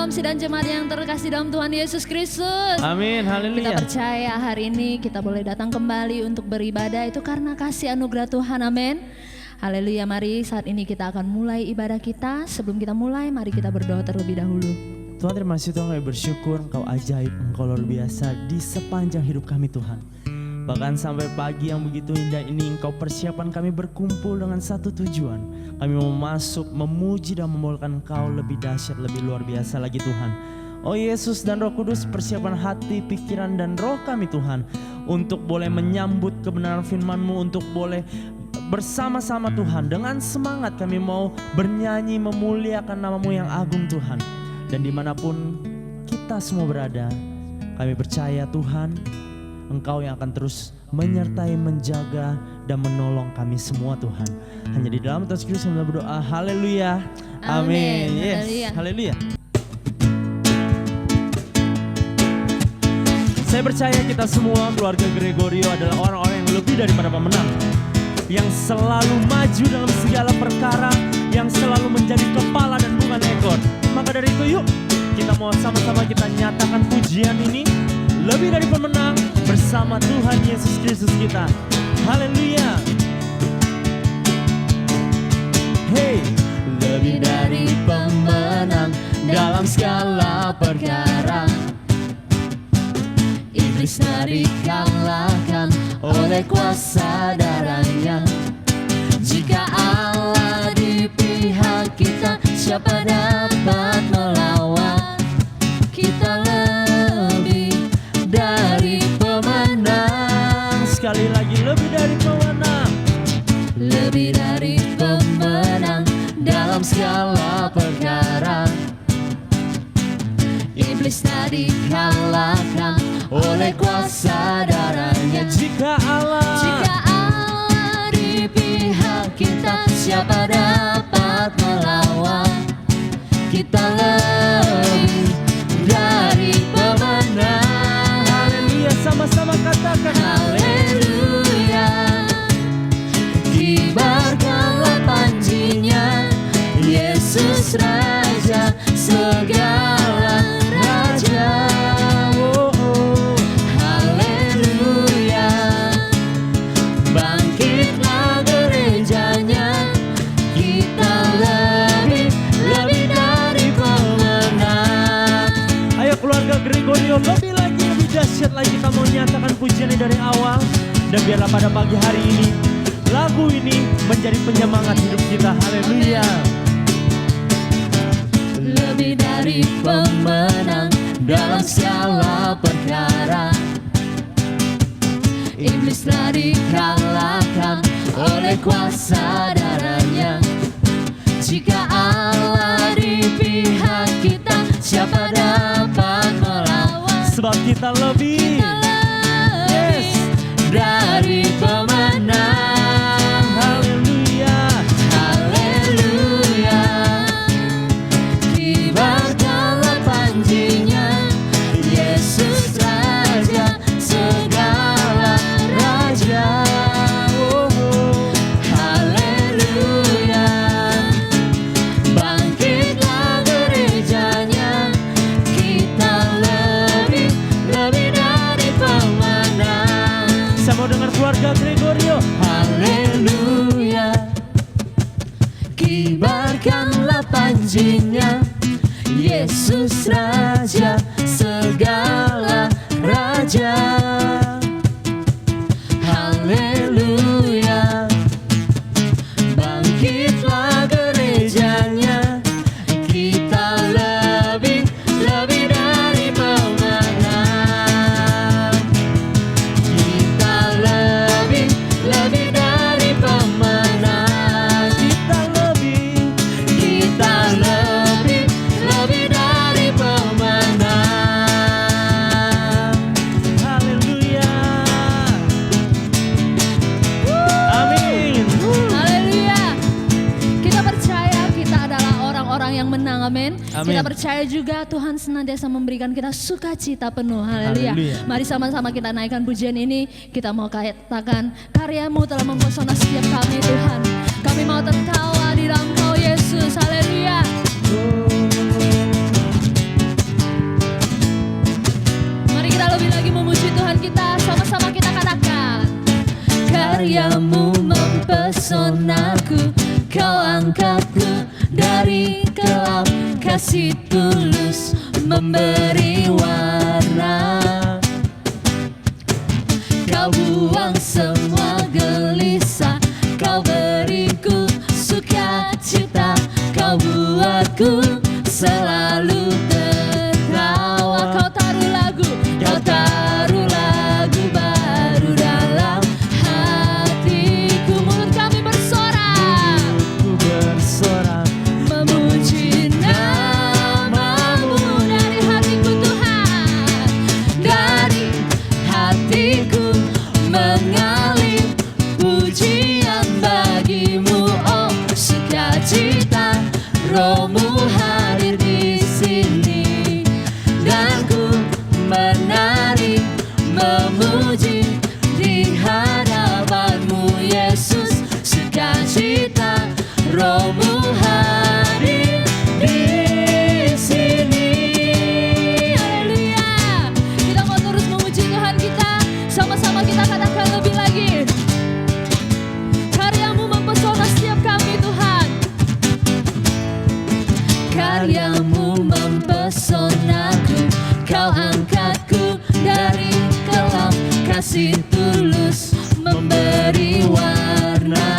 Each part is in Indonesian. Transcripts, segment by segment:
Shalom sidang jemaat yang terkasih dalam Tuhan Yesus Kristus. Amin, haleluya. Kita percaya hari ini kita boleh datang kembali untuk beribadah itu karena kasih anugerah Tuhan, amin. Haleluya, mari saat ini kita akan mulai ibadah kita. Sebelum kita mulai, mari kita berdoa terlebih dahulu. Tuhan, terima kasih Tuhan, kami bersyukur Engkau ajaib, Engkau luar biasa di sepanjang hidup kami Tuhan. Bahkan sampai pagi yang begitu indah ini Engkau persiapkan kami berkumpul dengan satu tujuan. Kami mau masuk, memuji dan memuliakan Engkau lebih dahsyat, lebih luar biasa lagi Tuhan. Oh Yesus dan Roh Kudus, persiapkan hati, pikiran dan roh kami Tuhan, untuk boleh menyambut kebenaran firman-Mu, untuk boleh bersama-sama Tuhan. Dengan semangat kami mau bernyanyi memuliakan nama-Mu yang agung Tuhan. Dan dimanapun kita semua berada, kami percaya Tuhan, Engkau yang akan terus menyertai, menjaga, dan menolong kami semua Tuhan. Hanya di dalam Tuhan Yesus kami berdoa, haleluya, amin. Yes, haleluya. Saya percaya kita semua keluarga Gregorio adalah orang-orang yang lebih daripada pemenang, yang selalu maju dalam segala perkara, yang selalu menjadi kepala dan bukan ekor. Maka dari itu yuk kita mau sama-sama kita nyatakan pujian ini lebih dari pemenang bersama Tuhan Yesus Kristus kita. Haleluya. Hey, lebih dari pemenang dalam segala perkara. Iblis telah dikalahkan oleh kuasa darahnya. Jika Allah di pihak kita, siapa dapat melawan? Kita lebih dari pemenang. Sekali lagi, lebih dari pemenang. Lebih dari pemenang dalam segala perkara. Iblis tadi kalahkan oleh kuasa darahnya. Jika Allah di pihak kita, siapa dapat melawan? Kita lebih dari pemenang. Haleluya, sama-sama katakan haleluya. Kibarkanlah panjinya, Yesus Raja segala raja. Oh, oh. Haleluya. Bangkitlah gerejanya, kita lebih dari pemenang. Ayo keluarga Gregorio, lebih lagi, lebih dahsyat lagi kita mau nyatakan pujian dari awal. Dan biarlah pada pagi hari ini lagu ini menjadi penyemangat hidup kita. Haleluya. Lebih dari pemenang dalam segala perkara. Iblis telah dikalahkan oleh kuasa darahnya. Jika Allah di pihak kita, siapa dapat melawan? Sebab kita lebih dari pemenang. Haleluya, haleluya. Kibarkanlah panjinya, Yesus Raja segala raja. Oh, oh. Haleluya. Bangkitlah gerejanya, kita lebih dari pemenang. Saya mau dengar keluarga Gregorio. Haleluya. Kibarkanlah panjinya, Yesus Raja segala raja. Haleluya. Bangkitlah gerejanya, kita lebih dari pemenang. Kita lebih dari pemenang. Kita lebih dari pemenang. Haleluya. Amin. Haleluya. Kita percaya kita adalah orang-orang yang menang, amin. Amin. Kita percaya juga Tuhan senantiasa memberikan kita sukacita penuh, haleluya. Mari sama-sama kita naikkan pujian ini. Kita mau katakan, karya-Mu telah mempesona setiap kami Tuhan. Kami mau tertawa di dalam Kau Yesus, haleluya. memuji Tuhan kita, sama-sama kita katakan. Karyamu mempesonaku, kau angkatku dari gelap, kasih tulus memberi warna. Kau buang semua gelisah, kau beriku sukacita, kau buatku selalu tertawa. Kau taruh lagu baru dalam hatiku. Mulut kami bersorak, memuji namamu. Dari hatiku Tuhan, dari hatiku mengalir pujian bagimu. Oh, sukacita, Rohmu hadir di sini, dan ku menari memuji di hadapanmu Yesus. Sukacita, Rohmu hadir di sini. Haleluya. Kita mau terus memuji Tuhan kita, sama-sama kita katakan lebih lagi. Karyamu mempesona setiap kami Tuhan. Karyamu mempesonaku, kau angkatku dari gelap, kasih tulus memberi warna.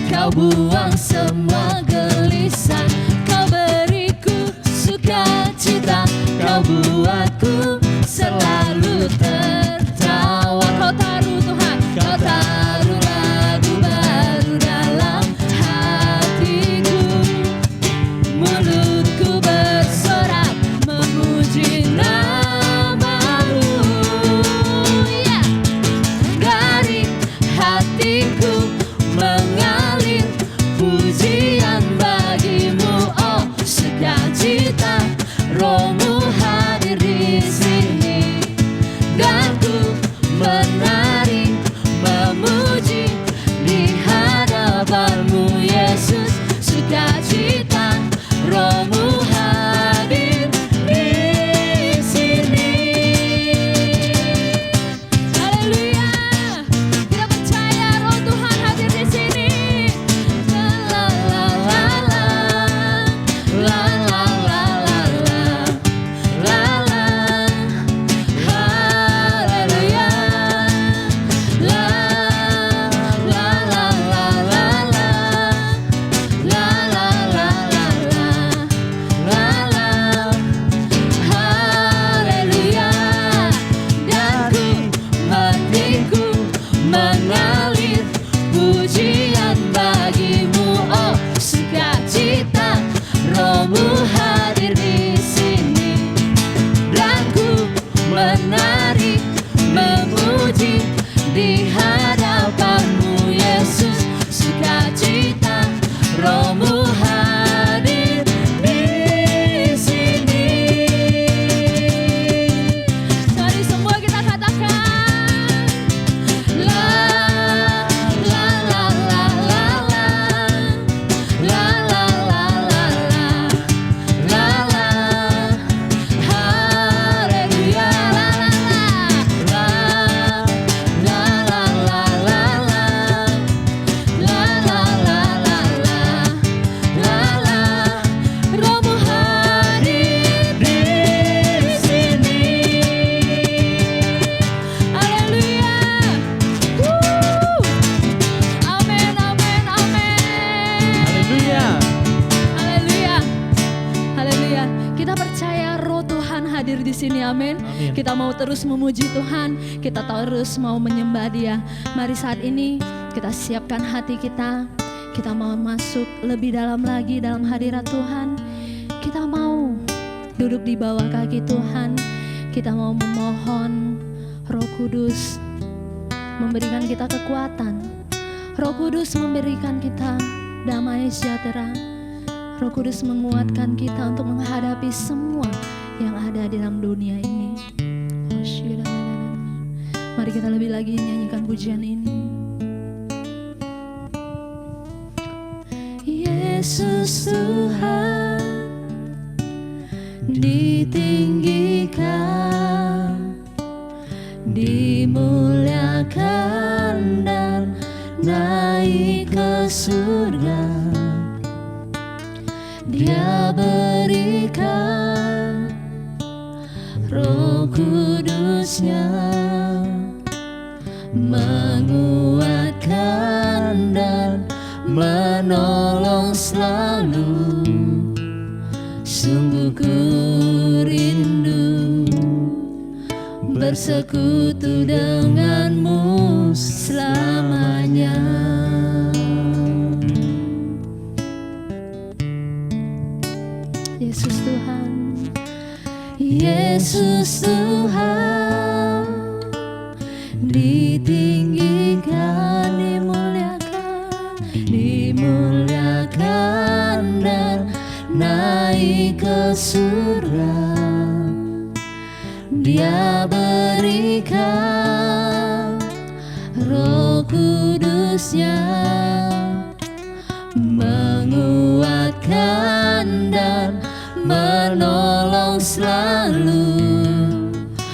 Kau buang semua gelisah, kau beriku sukacita, kau buatku selalu tertawa. Kau taruh Tuhan, kau taruh lagu baru dalam hatiku. Mulutku bersorak memuji namamu. Ya. Dari hatiku mengalir pujian bagimu. Oh, sukacita, Rohmu hadir di sini, dan ku menari memuji di hadapanmu Yesus. Sukacita, Rohmu hadir di sini. Haleluya. Kita percaya Roh Tuhan hadir di sini. La la la la la. La la la la la. La la. Haleluya. La la la la la la. La la la la la. La la. Haleluya. Dan ku mengalir pujian bagimu. Oh, sukacita, Rohmu hadir di sini, dan ku menari memuji di hadapanmu Yesus. Sukacita, Rohmu hadir di sini. Mari semua kita katakan. La la la la la la. La la la la la. La la. Haleluya. La la la la la la. La la la la la. La la. Rohmu hadir di sini. Haleluya. Amin, amin, amin. Haleluya. Haleluya. Haleluya. Kita percaya Roh Tuhan hadir di sini. Amin. Amin. Kita mau terus memuji Tuhan, kita terus mau menyembah Dia. Mari saat ini kita siapkan hati kita. Kita mau masuk lebih dalam lagi dalam hadirat Tuhan. Kita mau duduk di bawah kaki Tuhan. Kita mau memohon Roh Kudus memberikan kita kekuatan. Roh Kudus memberikan kita damai sejahtera. Roh Kudus menguatkan kita untuk menghadapi semua yang ada di dalam dunia ini. Mari kita lebih lagi nyanyikan pujian ini. Yesus Tuhan ditinggikan, dimuliakan dan naik ke surga. Dia berikan Roh Kudus-Nya, menguatkan dan menolong selalu. Sungguh ku rindu bersekutu denganmu selamanya. Yesus Tuhan, Yesus Tuhan, ditinggikan, dimuliakan dan naik ke surga. Dia berikan Roh Kudus-Nya, menguatkan dan menolong selalu.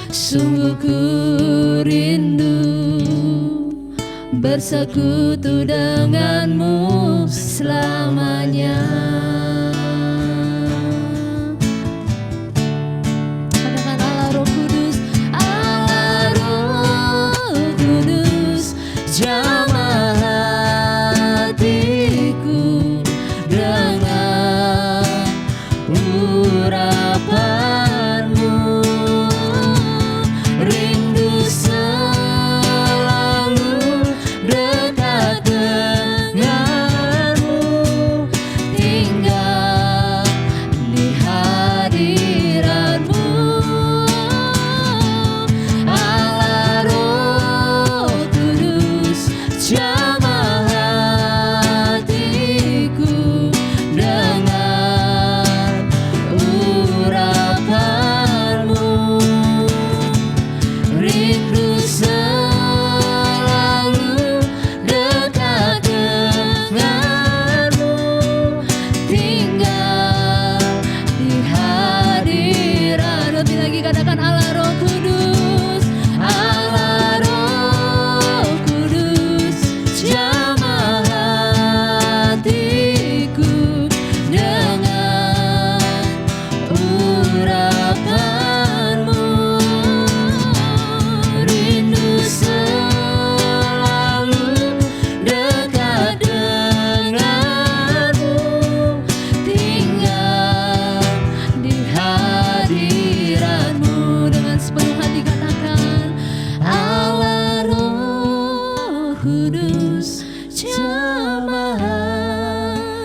Sungguh ku rindu bersekutu denganmu selamanya. Katakan Allah Roh Kudus, Allah Roh Kudus, jamah hatiku dengan urapanmu. Rindu selalu dekat denganmu, tinggal di hadiratmu. Allah Roh Kudus, jamah hatiku dengan urapanmu. Rindu selalu dekat denganmu, tinggal di hadirat. Lebih lagi katakan Allah Roh Kudus, Allah Roh Kudus, jamah hatiku dengan urapanmu. Rindu selalu dekat denganmu, tinggal di hadiratmu. Dengan sepenuh hati katakan Allah Roh Kudus, jamah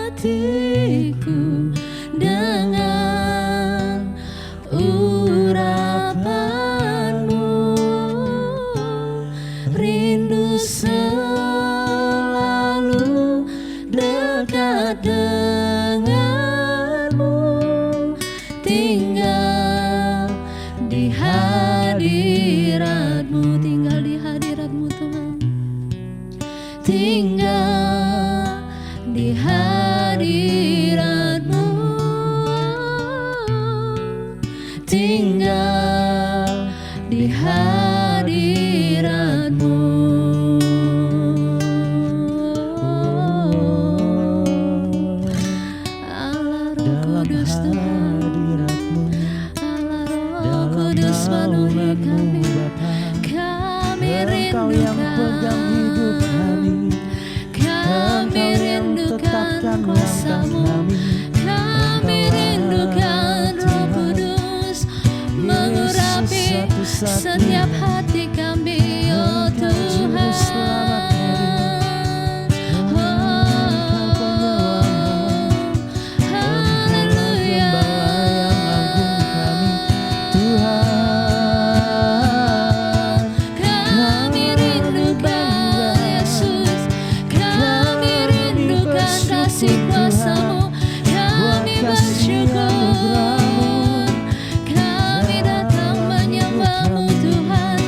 hatiku dengan urapanmu. Rindu selalu dekat denganmu, tinggal di hadiratmu. Tinggal di hadiratmu Tuhan, tinggal di hadiratmu, tinggal di hadiratmu. Allah Roh Dalam Kudus Tuhan, hadiratmu, Allah Roh dalam Kudus penuhi kami. naunganmu Bapa. Kami Engkau yang pegang hidup kami, kami Engkau yang rindukan tetapkan langkah kuasa-Mu. kami. Kami rindukan Roh Kudus mengurapi setiap hati kami, oh Tuhan. Haleluya. Kami rindukan Yesus, kami rindukan kasih kuasa-Mu. Kami bersyukur, kami datang menyembah-Mu Tuhan.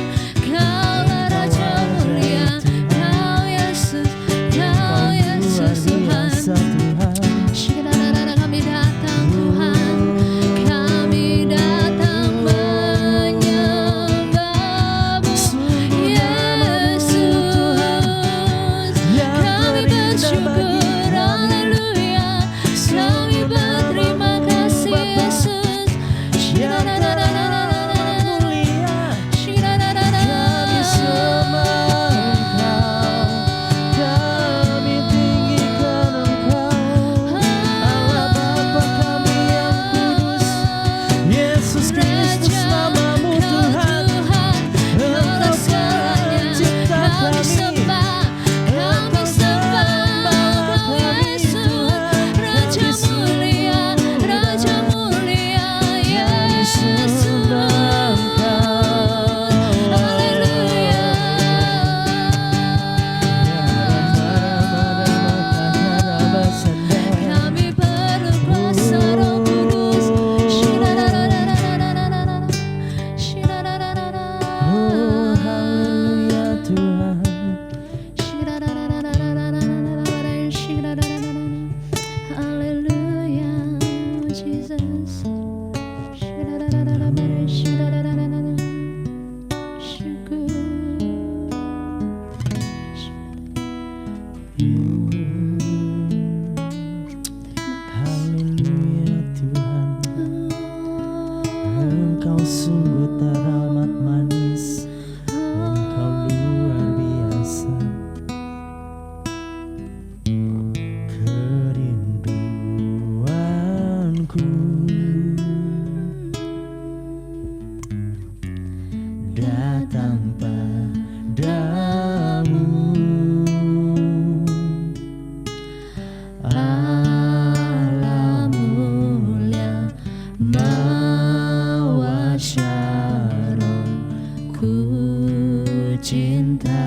cinta,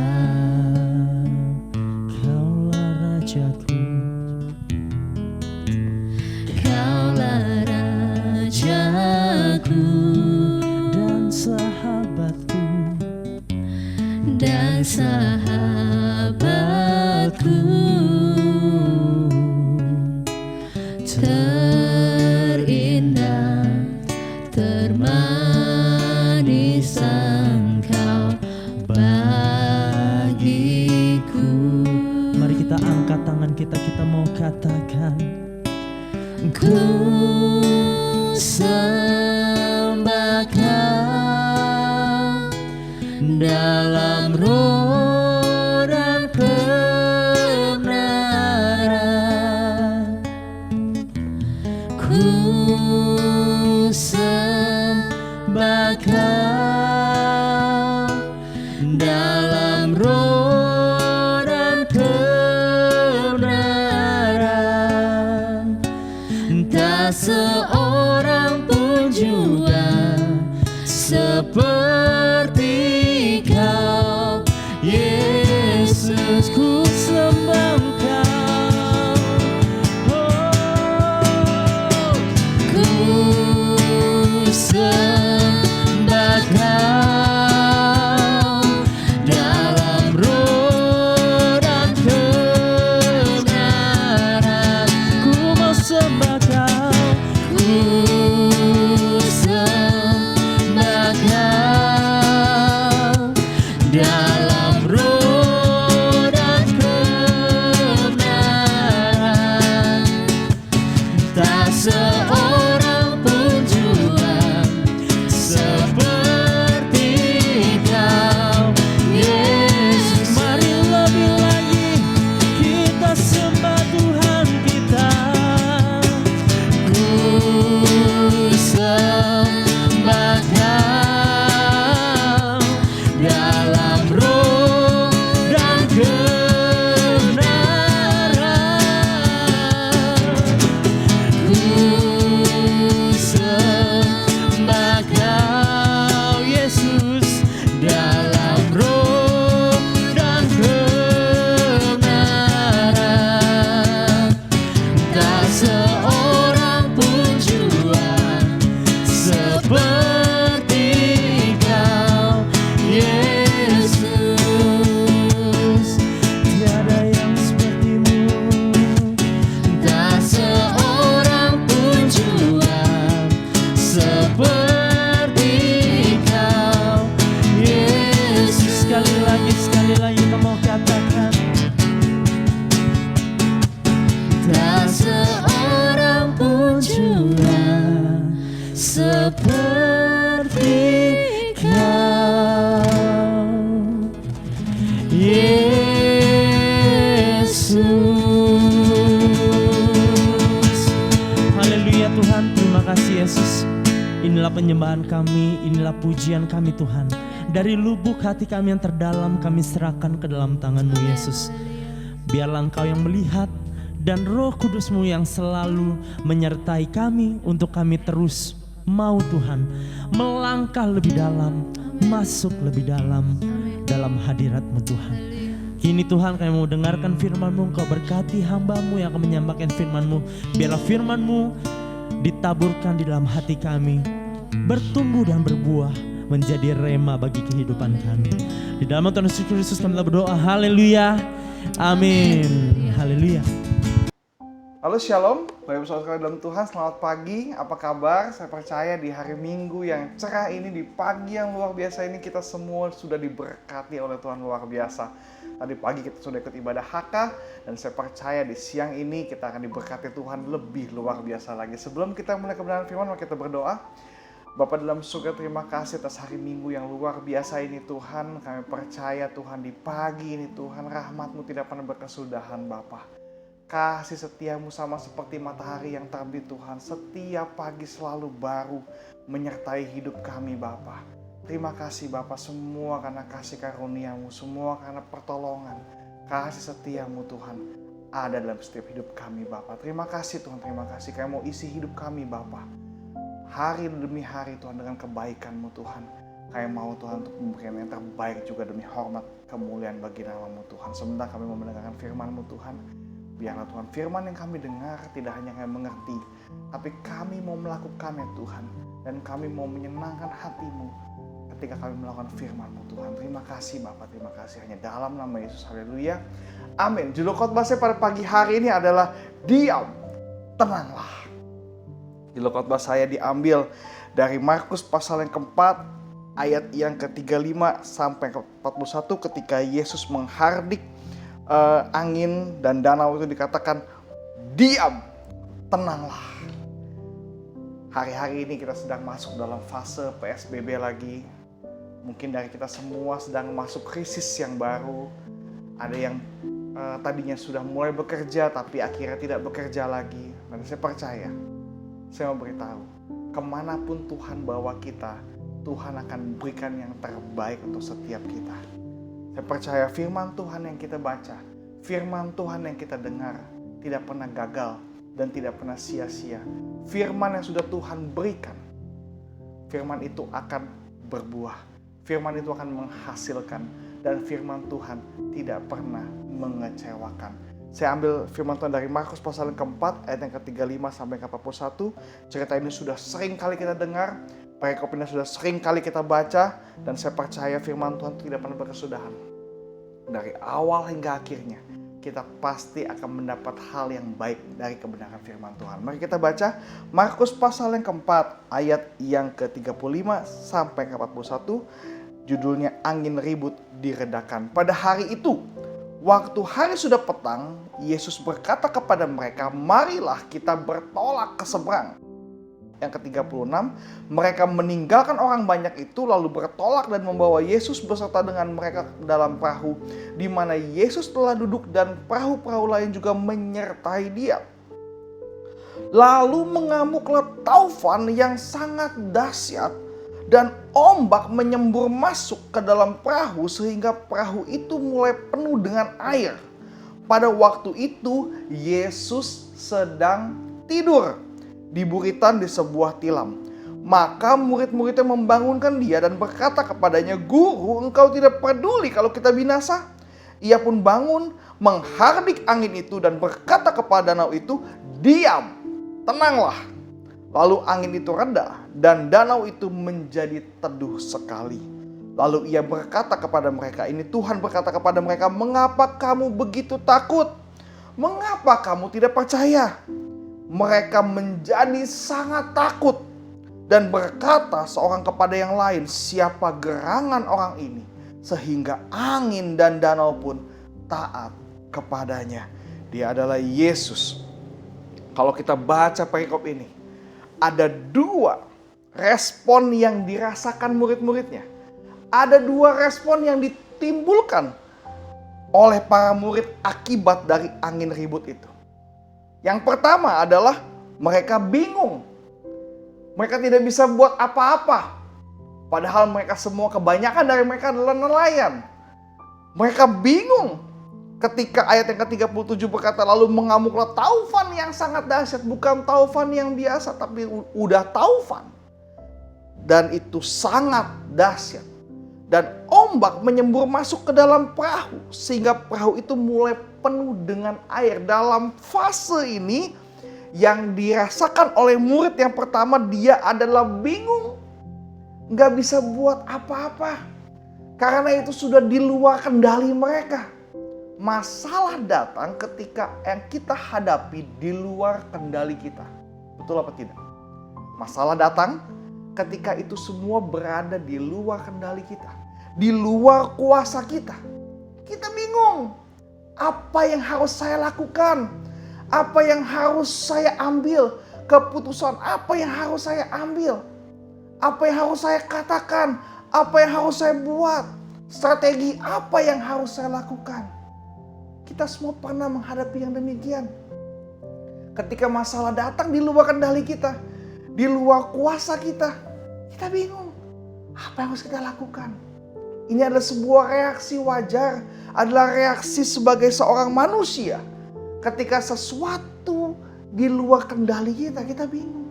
Kaulah Rajaku, Kaulah Rajaku dan sahabatku, dan sahabatku, terindah, termanis Engkau bagiku. Mari kita angkat tangan kita, kita mau katakan, Ku sembah Kau dalam roh dan kebenaran. Ku sembah Kau dalam roh dan kebenaran. Tak seorang pun juga seperti Kau, Yesus. Ku sembah Kau, ku sembah Kau dalam roh dan kebenaran. Ku mau sembah Kau, ku sembah Kau dalam roh dan kebenaran. Tak seorang pun juga seperti Kau, Yesus. Mari lebih lagi kita sembah Tuhan kita. Ku sembah Kau dalam roh dan kebenaran. Ku sembah Kau, Yesus, dalam roh dan kebenaran. Tak seorang pun juga seperti Kau, Yesus. Tiada yang seperti-Mu, tak seorang pun juga seperti Kau, Yesus. Sekali lagi kita mau katakan, tak seorang pun juga seperti Kau, Yesus. Haleluya Tuhan, terima kasih Yesus. Inilah penyembahan kami, inilah pujian kami Tuhan. Dari lubuk hati kami yang terdalam kami serahkan ke dalam tangan-Mu Yesus. Biarlah Engkau yang melihat dan Roh Kudus-Mu yang selalu menyertai kami untuk kami terus mau Tuhan melangkah lebih dalam, masuk lebih dalam hadirat-Mu Tuhan. Kini Tuhan kami mau dengarkan firman-Mu, Engkau berkati hamba-Mu yang akan menyampaikan firman-Mu. Biarlah firman-Mu ditaburkan di dalam hati kami, bertumbuh dan berbuah menjadi rema bagi kehidupan kami. Di dalam Tuhan Yesus Kristus kami telah berdoa. Haleluya. Amin. Haleluya. Halo Shalom, Bapak Ibu Saudara sekalian dalam Tuhan, selamat pagi, apa kabar? Saya percaya di hari Minggu yang cerah ini, di pagi yang luar biasa ini, kita semua sudah diberkati oleh Tuhan luar biasa. Tadi pagi kita sudah ikut ibadah HK, dan saya percaya di siang ini kita akan diberkati Tuhan lebih luar biasa lagi. Sebelum kita mulai kebenaran firman, mari kita berdoa. Bapa dalam surga, terima kasih atas hari Minggu yang luar biasa ini Tuhan. Kami percaya Tuhan di pagi ini Tuhan, rahmat-Mu tidak pernah berkesudahan Bapa. Kasih setiamu sama seperti matahari yang terbit Tuhan, setiap pagi selalu baru menyertai hidup kami Bapa. Terima kasih Bapa semua karena kasih karunia-Mu, semua karena pertolongan, kasih setiamu Tuhan ada dalam setiap hidup kami Bapa. Terima kasih Tuhan, terima kasih. Kami mau isi hidup kami Bapa, hari demi hari Tuhan dengan kebaikan-Mu Tuhan. Kami mau Tuhan untuk memberikan yang terbaik juga demi hormat kemuliaan bagi nama-Mu Tuhan. Sebentar kami mau mendengarkan firman-Mu Tuhan. Biarlah Tuhan firman yang kami dengar tidak hanya kami mengerti, tapi kami mau melakukannya Tuhan. Dan kami mau menyenangkan hati-Mu ketika kami melakukan firman-Mu Tuhan. Terima kasih Bapa, terima kasih hanya dalam nama Yesus. Haleluya. Amin. Judul khotbah saya pada pagi hari ini adalah diam, tenanglah. Judul khotbah saya diambil dari Markus pasal yang keempat, ayat yang ke-35 sampai ke-41 ketika Yesus menghardik angin dan danau itu dikatakan diam, tenanglah. Hari-hari ini kita sedang masuk dalam fase PSBB lagi. Mungkin dari kita semua sedang masuk krisis yang baru. Ada yang tadinya sudah mulai bekerja tapi akhirnya tidak bekerja lagi. Dan saya percaya, saya mau beritahu, kemanapun Tuhan bawa kita, Tuhan akan berikan yang terbaik untuk setiap kita. Saya percaya firman Tuhan yang kita baca, firman Tuhan yang kita dengar tidak pernah gagal dan tidak pernah sia-sia. Firman yang sudah Tuhan berikan, firman itu akan berbuah. Firman itu akan menghasilkan dan firman Tuhan tidak pernah mengecewakan. Saya ambil firman Tuhan dari Markus pasal yang keempat, ayat yang ke-35 sampai ke-41. Cerita ini sudah sering kali kita dengar, perikop ini sudah sering kali kita baca, dan saya percaya firman Tuhan tidak pernah berkesudahan. Dari awal hingga akhirnya, kita pasti akan mendapat hal yang baik dari kebenaran firman Tuhan. Mari kita baca Markus pasal yang keempat, ayat yang ke-35 sampai ke-41. Judulnya Angin Ribut Diredakan. Pada hari itu, waktu hari sudah petang, Yesus berkata kepada mereka, marilah kita bertolak ke seberang. Yang ke-36, mereka meninggalkan orang banyak itu lalu bertolak dan membawa Yesus beserta dengan mereka dalam perahu, di mana Yesus telah duduk dan perahu-perahu lain juga menyertai dia. Lalu mengamuklah taufan yang sangat dahsyat dan ombak menyembur masuk ke dalam perahu sehingga perahu itu mulai penuh dengan air. Pada waktu itu Yesus sedang tidur di buritan di sebuah tilam. Maka murid-muridnya membangunkan dia dan berkata kepadanya, "Guru, engkau tidak peduli kalau kita binasa?" Ia pun bangun, menghardik angin itu dan berkata kepada danau itu, "Diam, tenanglah." Lalu angin itu reda dan danau itu menjadi teduh sekali. Lalu ia berkata kepada mereka, ini Tuhan berkata kepada mereka, "Mengapa kamu begitu takut? Mengapa kamu tidak percaya?" Mereka menjadi sangat takut dan berkata seorang kepada yang lain, "Siapa gerangan orang ini sehingga angin dan danau pun taat kepadanya?" Dia adalah Yesus. Kalau kita baca perikop ini, ada dua respon yang dirasakan murid-muridnya. Ada dua respon yang ditimbulkan oleh para murid akibat dari angin ribut itu. Yang pertama adalah mereka bingung. Mereka tidak bisa buat apa-apa. Padahal mereka semua, kebanyakan dari mereka adalah nelayan. Mereka bingung ketika ayat yang ke-37 berkata, lalu mengamuklah taufan yang sangat dahsyat. Bukan taufan yang biasa, tapi udah taufan. Dan itu sangat dahsyat. Dan ombak menyembur masuk ke dalam perahu. Sehingga perahu itu mulai penuh dengan air. Dalam fase ini yang dirasakan oleh murid yang pertama, dia adalah bingung. Gak bisa buat apa-apa. Karena itu sudah di luar kendali mereka. Masalah datang ketika yang kita hadapi di luar kendali kita. Betul apa tidak? Masalah datang ketika itu semua berada di luar kendali kita. Di luar kuasa kita. Kita bingung. Apa yang harus saya lakukan? Apa yang harus saya ambil? Keputusan apa yang harus saya ambil? Apa yang harus saya katakan? Apa yang harus saya buat? Strategi apa yang harus saya lakukan? Kita semua pernah menghadapi yang demikian. Ketika masalah datang di luar kendali kita, di luar kuasa kita, kita bingung. Apa yang harus kita lakukan? Ini adalah sebuah reaksi wajar, adalah reaksi sebagai seorang manusia. Ketika sesuatu di luar kendali kita, kita bingung.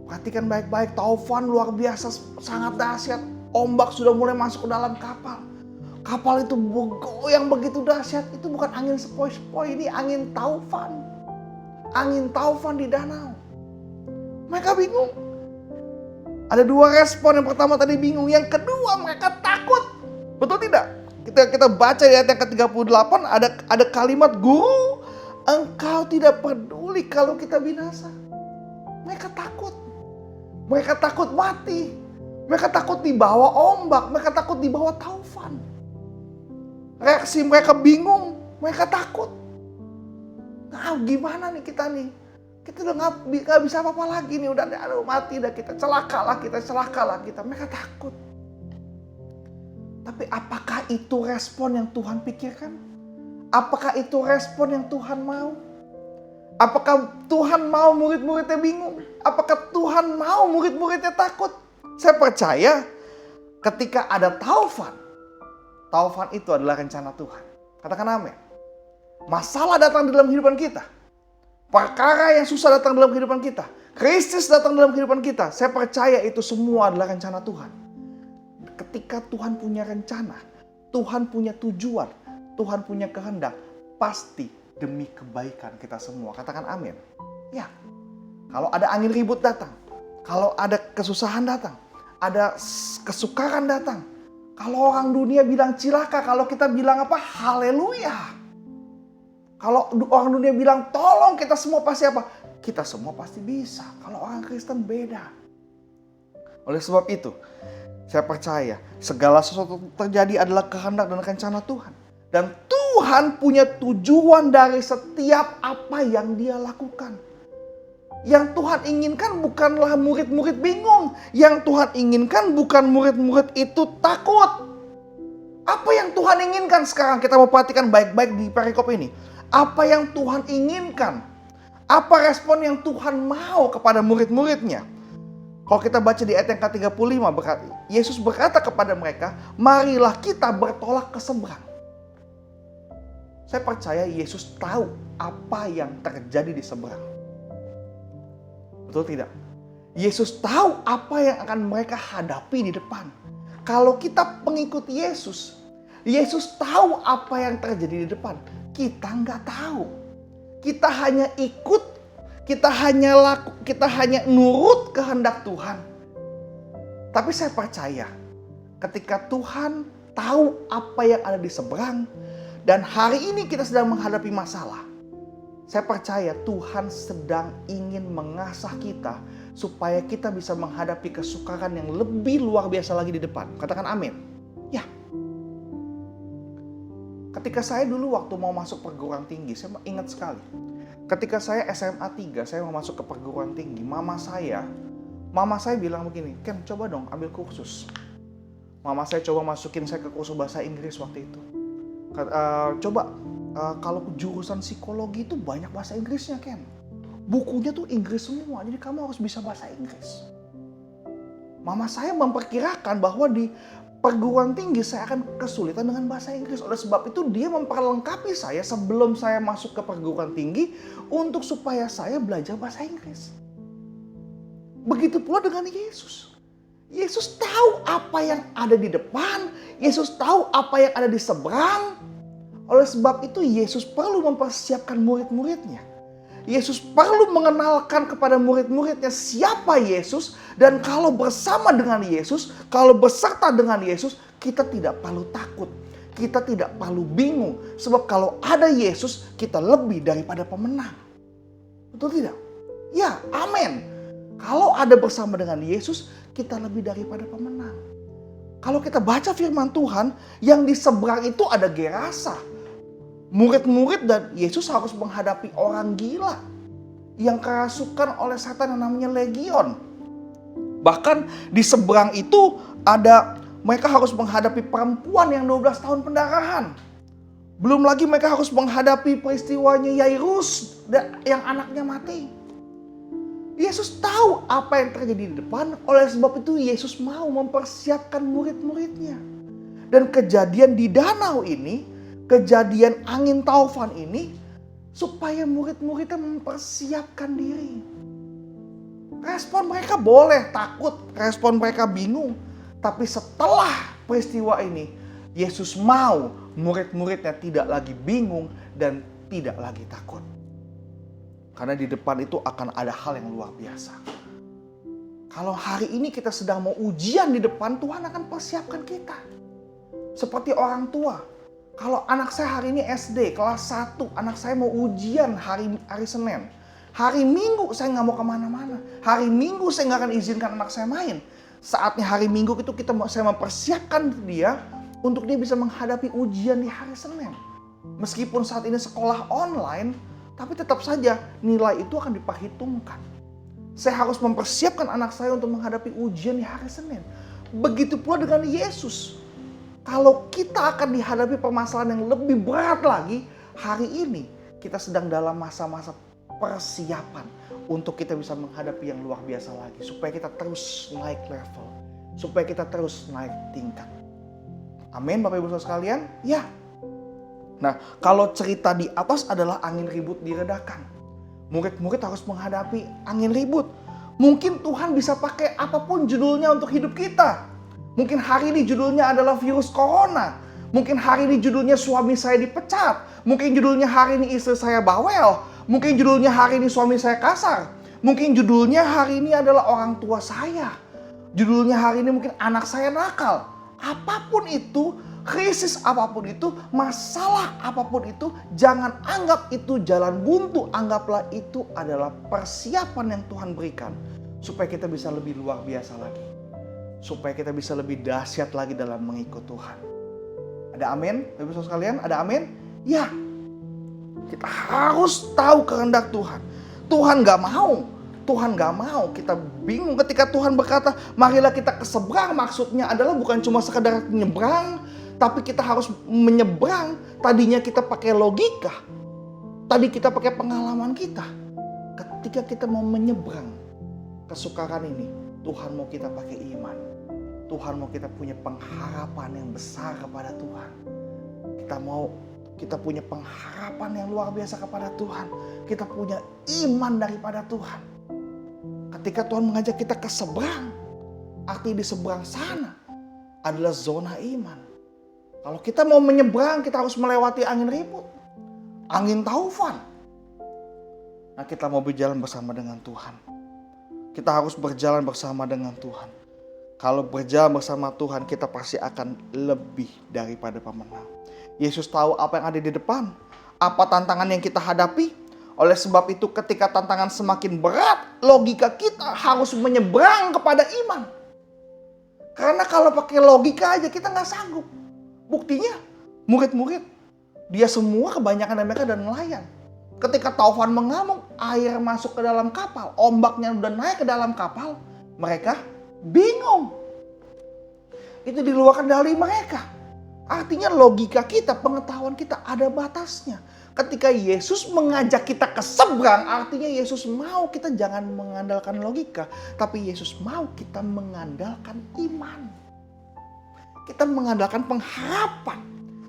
Perhatikan baik-baik, taufan luar biasa, sangat dahsyat. Ombak sudah mulai masuk ke dalam kapal. Kapal itu bergoyang begitu dahsyat. Itu bukan angin sepoi-sepoi, ini angin taufan. Angin taufan di danau. Mereka bingung. Ada dua respon. Yang pertama tadi bingung. Yang kedua mereka takut. Betul tidak? Kita baca di ayat yang ke-38 ada kalimat, Guru, engkau tidak peduli kalau kita binasa. Mereka takut. Mereka takut mati. Mereka takut dibawa ombak. Mereka takut dibawa taufan. Reaksi mereka bingung. Mereka takut. Nah, gimana nih kita nih? Kita udah gak bisa apa-apa lagi nih. Udah aduh, mati dah kita. Celakalah kita. Mereka takut. Tapi apakah itu respon yang Tuhan pikirkan? Apakah itu respon yang Tuhan mau? Apakah Tuhan mau murid-muridnya bingung? Apakah Tuhan mau murid-muridnya takut? Saya percaya ketika ada taufan itu adalah rencana Tuhan. Katakan amin. Masalah datang di dalam kehidupan kita. Perkara yang susah datang dalam kehidupan kita. Krisis datang dalam kehidupan kita. Saya percaya itu semua adalah rencana Tuhan. Ketika Tuhan punya rencana, Tuhan punya tujuan, Tuhan punya kehendak, pasti demi kebaikan kita semua. Katakan amin. Ya, kalau ada angin ribut datang, kalau ada kesusahan datang, ada kesukaran datang, kalau orang dunia bilang cilaka, kalau kita bilang apa? Haleluya. Kalau orang dunia bilang tolong, kita semua pasti apa? Kita semua pasti bisa. Kalau orang Kristen beda. Oleh sebab itu, saya percaya segala sesuatu yang terjadi adalah kehendak dan rencana Tuhan. Dan Tuhan punya tujuan dari setiap apa yang Dia lakukan. Yang Tuhan inginkan bukanlah murid-murid bingung. Yang Tuhan inginkan bukan murid-murid itu takut. Apa yang Tuhan inginkan sekarang? Kita mau perhatikan baik-baik di perikop ini. Apa yang Tuhan inginkan? Apa respon yang Tuhan mau kepada murid-muridnya? Kalau kita baca di ayat yang ke-35, Yesus berkata kepada mereka, marilah kita bertolak ke seberang. Saya percaya Yesus tahu apa yang terjadi di seberang. Betul tidak? Yesus tahu apa yang akan mereka hadapi di depan. Kalau kita pengikut Yesus, Yesus tahu apa yang terjadi di depan. Kita nggak tahu. Kita hanya ikut, kita hanya nurut kehendak Tuhan. Tapi saya percaya ketika Tuhan tahu apa yang ada di seberang, dan hari ini kita sedang menghadapi masalah, saya percaya Tuhan sedang ingin mengasah kita supaya kita bisa menghadapi kesukaran yang lebih luar biasa lagi di depan. Katakan amin. Ya. Ketika saya dulu waktu mau masuk perguruan tinggi, saya ingat sekali. Ketika saya SMA 3, saya mau masuk ke perguruan tinggi, mama saya bilang begini, Ken coba dong ambil kursus. Mama saya coba masukin saya ke kursus bahasa Inggris waktu itu. Kalau jurusan psikologi itu banyak bahasa Inggrisnya, Ken. Bukunya tuh Inggris semua, jadi kamu harus bisa bahasa Inggris. Mama saya memperkirakan bahwa di perguruan tinggi saya akan kesulitan dengan bahasa Inggris. Oleh sebab itu dia memperlengkapi saya sebelum saya masuk ke perguruan tinggi untuk supaya saya belajar bahasa Inggris. Begitu pula dengan Yesus. Yesus tahu apa yang ada di depan. Yesus tahu apa yang ada di seberang. Oleh sebab itu Yesus perlu mempersiapkan murid-muridnya. Yesus perlu mengenalkan kepada murid-muridnya siapa Yesus. Dan kalau bersama dengan Yesus, kalau beserta dengan Yesus, kita tidak perlu takut. Kita tidak perlu bingung. Sebab kalau ada Yesus, kita lebih daripada pemenang. Betul tidak? Ya, amin. Kalau ada bersama dengan Yesus, kita lebih daripada pemenang. Kalau kita baca firman Tuhan, yang di seberang itu ada Gerasa. Murid-murid dan Yesus harus menghadapi orang gila yang kerasukan oleh setan yang namanya legion. Bahkan di seberang itu mereka harus menghadapi perempuan yang 12 tahun pendarahan. Belum lagi mereka harus menghadapi peristiwanya Yairus yang anaknya mati. Yesus tahu apa yang terjadi di depan, oleh sebab itu Yesus mau mempersiapkan murid-muridnya. Dan kejadian di danau ini, kejadian angin taufan ini, supaya murid-muridnya mempersiapkan diri. Respon mereka boleh takut, respon mereka bingung. Tapi setelah peristiwa ini, Yesus mau murid-muridnya tidak lagi bingung dan tidak lagi takut. Karena di depan itu akan ada hal yang luar biasa. Kalau hari ini kita sedang mau ujian di depan, Tuhan akan persiapkan kita. Seperti orang tua. Kalau anak saya hari ini SD, kelas 1, anak saya mau ujian hari Senin. Hari Minggu saya nggak mau kemana-mana. Hari Minggu saya nggak akan izinkan anak saya main. Saatnya hari Minggu itu saya mempersiapkan dia untuk dia bisa menghadapi ujian di hari Senin. Meskipun saat ini sekolah online, tapi tetap saja nilai itu akan diperhitungkan. Saya harus mempersiapkan anak saya untuk menghadapi ujian di hari Senin. Begitu pula dengan Yesus. Kalau kita akan dihadapi permasalahan yang lebih berat lagi, hari ini kita sedang dalam masa-masa persiapan untuk kita bisa menghadapi yang luar biasa lagi. Supaya kita terus naik level. Supaya kita terus naik tingkat. Amin Bapak Ibu Saudara sekalian? Ya. Nah, kalau cerita di atas adalah angin ribut diredakan. Murid-murid harus menghadapi angin ribut. Mungkin Tuhan bisa pakai apapun judulnya untuk hidup kita. Mungkin hari ini judulnya adalah virus corona. Mungkin hari ini judulnya suami saya dipecat. Mungkin judulnya hari ini istri saya bawel. Mungkin judulnya hari ini suami saya kasar. Mungkin judulnya hari ini adalah orang tua saya. Judulnya hari ini mungkin anak saya nakal. Apapun itu, krisis apapun itu, masalah apapun itu, jangan anggap itu jalan buntu. Anggaplah itu adalah persiapan yang Tuhan berikan. Supaya kita bisa lebih luar biasa lagi. Supaya kita bisa lebih dahsyat lagi dalam mengikut Tuhan. Ada amin? Bapak Ibu sekalian, ada amin? Ya. Kita harus tahu kehendak Tuhan. Tuhan gak mau. Tuhan gak mau. Kita bingung ketika Tuhan berkata, marilah kita ke seberang. Maksudnya adalah bukan cuma sekedar menyeberang, tapi kita harus menyeberang. Tadinya kita pakai logika. Tadi kita pakai pengalaman kita. Ketika kita mau menyeberang kesukaran ini, Tuhan mau kita pakai iman. Tuhan mau kita punya pengharapan yang besar kepada Tuhan. Kita punya pengharapan yang luar biasa kepada Tuhan. Kita punya iman daripada Tuhan. Ketika Tuhan mengajak kita ke seberang, arti di seberang sana adalah zona iman. Kalau kita mau menyeberang, kita harus melewati angin ribut, angin taufan. Nah, kita mau berjalan bersama dengan Tuhan. Kita harus berjalan bersama dengan Tuhan. Kalau berjalan bersama Tuhan, kita pasti akan lebih daripada pemenang. Yesus tahu apa yang ada di depan, apa tantangan yang kita hadapi. Oleh sebab itu ketika tantangan semakin berat, logika kita harus menyeberang kepada iman. Karena kalau pakai logika aja kita nggak sanggup. Buktinya murid-murid, dia semua kebanyakan dari mereka dan nelayan. Ketika taufan mengamuk, air masuk ke dalam kapal, ombaknya udah naik ke dalam kapal, mereka bingung. Itu di luar kendali mereka. Artinya logika kita, pengetahuan kita ada batasnya. Ketika Yesus mengajak kita ke seberang, artinya Yesus mau kita jangan mengandalkan logika, tapi Yesus mau kita mengandalkan iman. Kita mengandalkan pengharapan.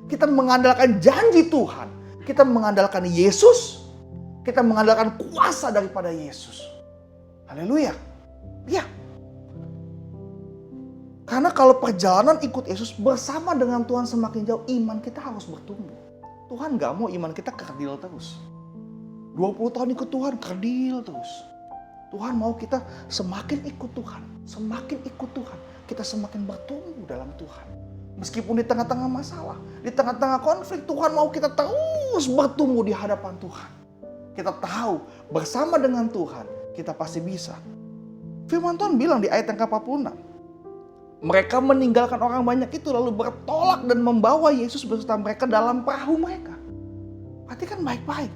Kita mengandalkan janji Tuhan. Kita mengandalkan Yesus. Kita mengandalkan kuasa daripada Yesus. Haleluya. Ya. Karena kalau perjalanan ikut Yesus bersama dengan Tuhan semakin jauh, iman kita harus bertumbuh. Tuhan gak mau iman kita kerdil terus. 20 tahun ikut Tuhan, kerdil terus. Tuhan mau kita semakin ikut Tuhan. Semakin ikut Tuhan, kita semakin bertumbuh dalam Tuhan. Meskipun di tengah-tengah masalah, di tengah-tengah konflik, Tuhan mau kita terus bertumbuh di hadapan Tuhan. Kita tahu bersama dengan Tuhan, kita pasti bisa. Firman Tuhan bilang di ayat yang ke-46. Mereka meninggalkan orang banyak itu lalu bertolak dan membawa Yesus beserta mereka dalam perahu mereka. Perhatikan baik-baik.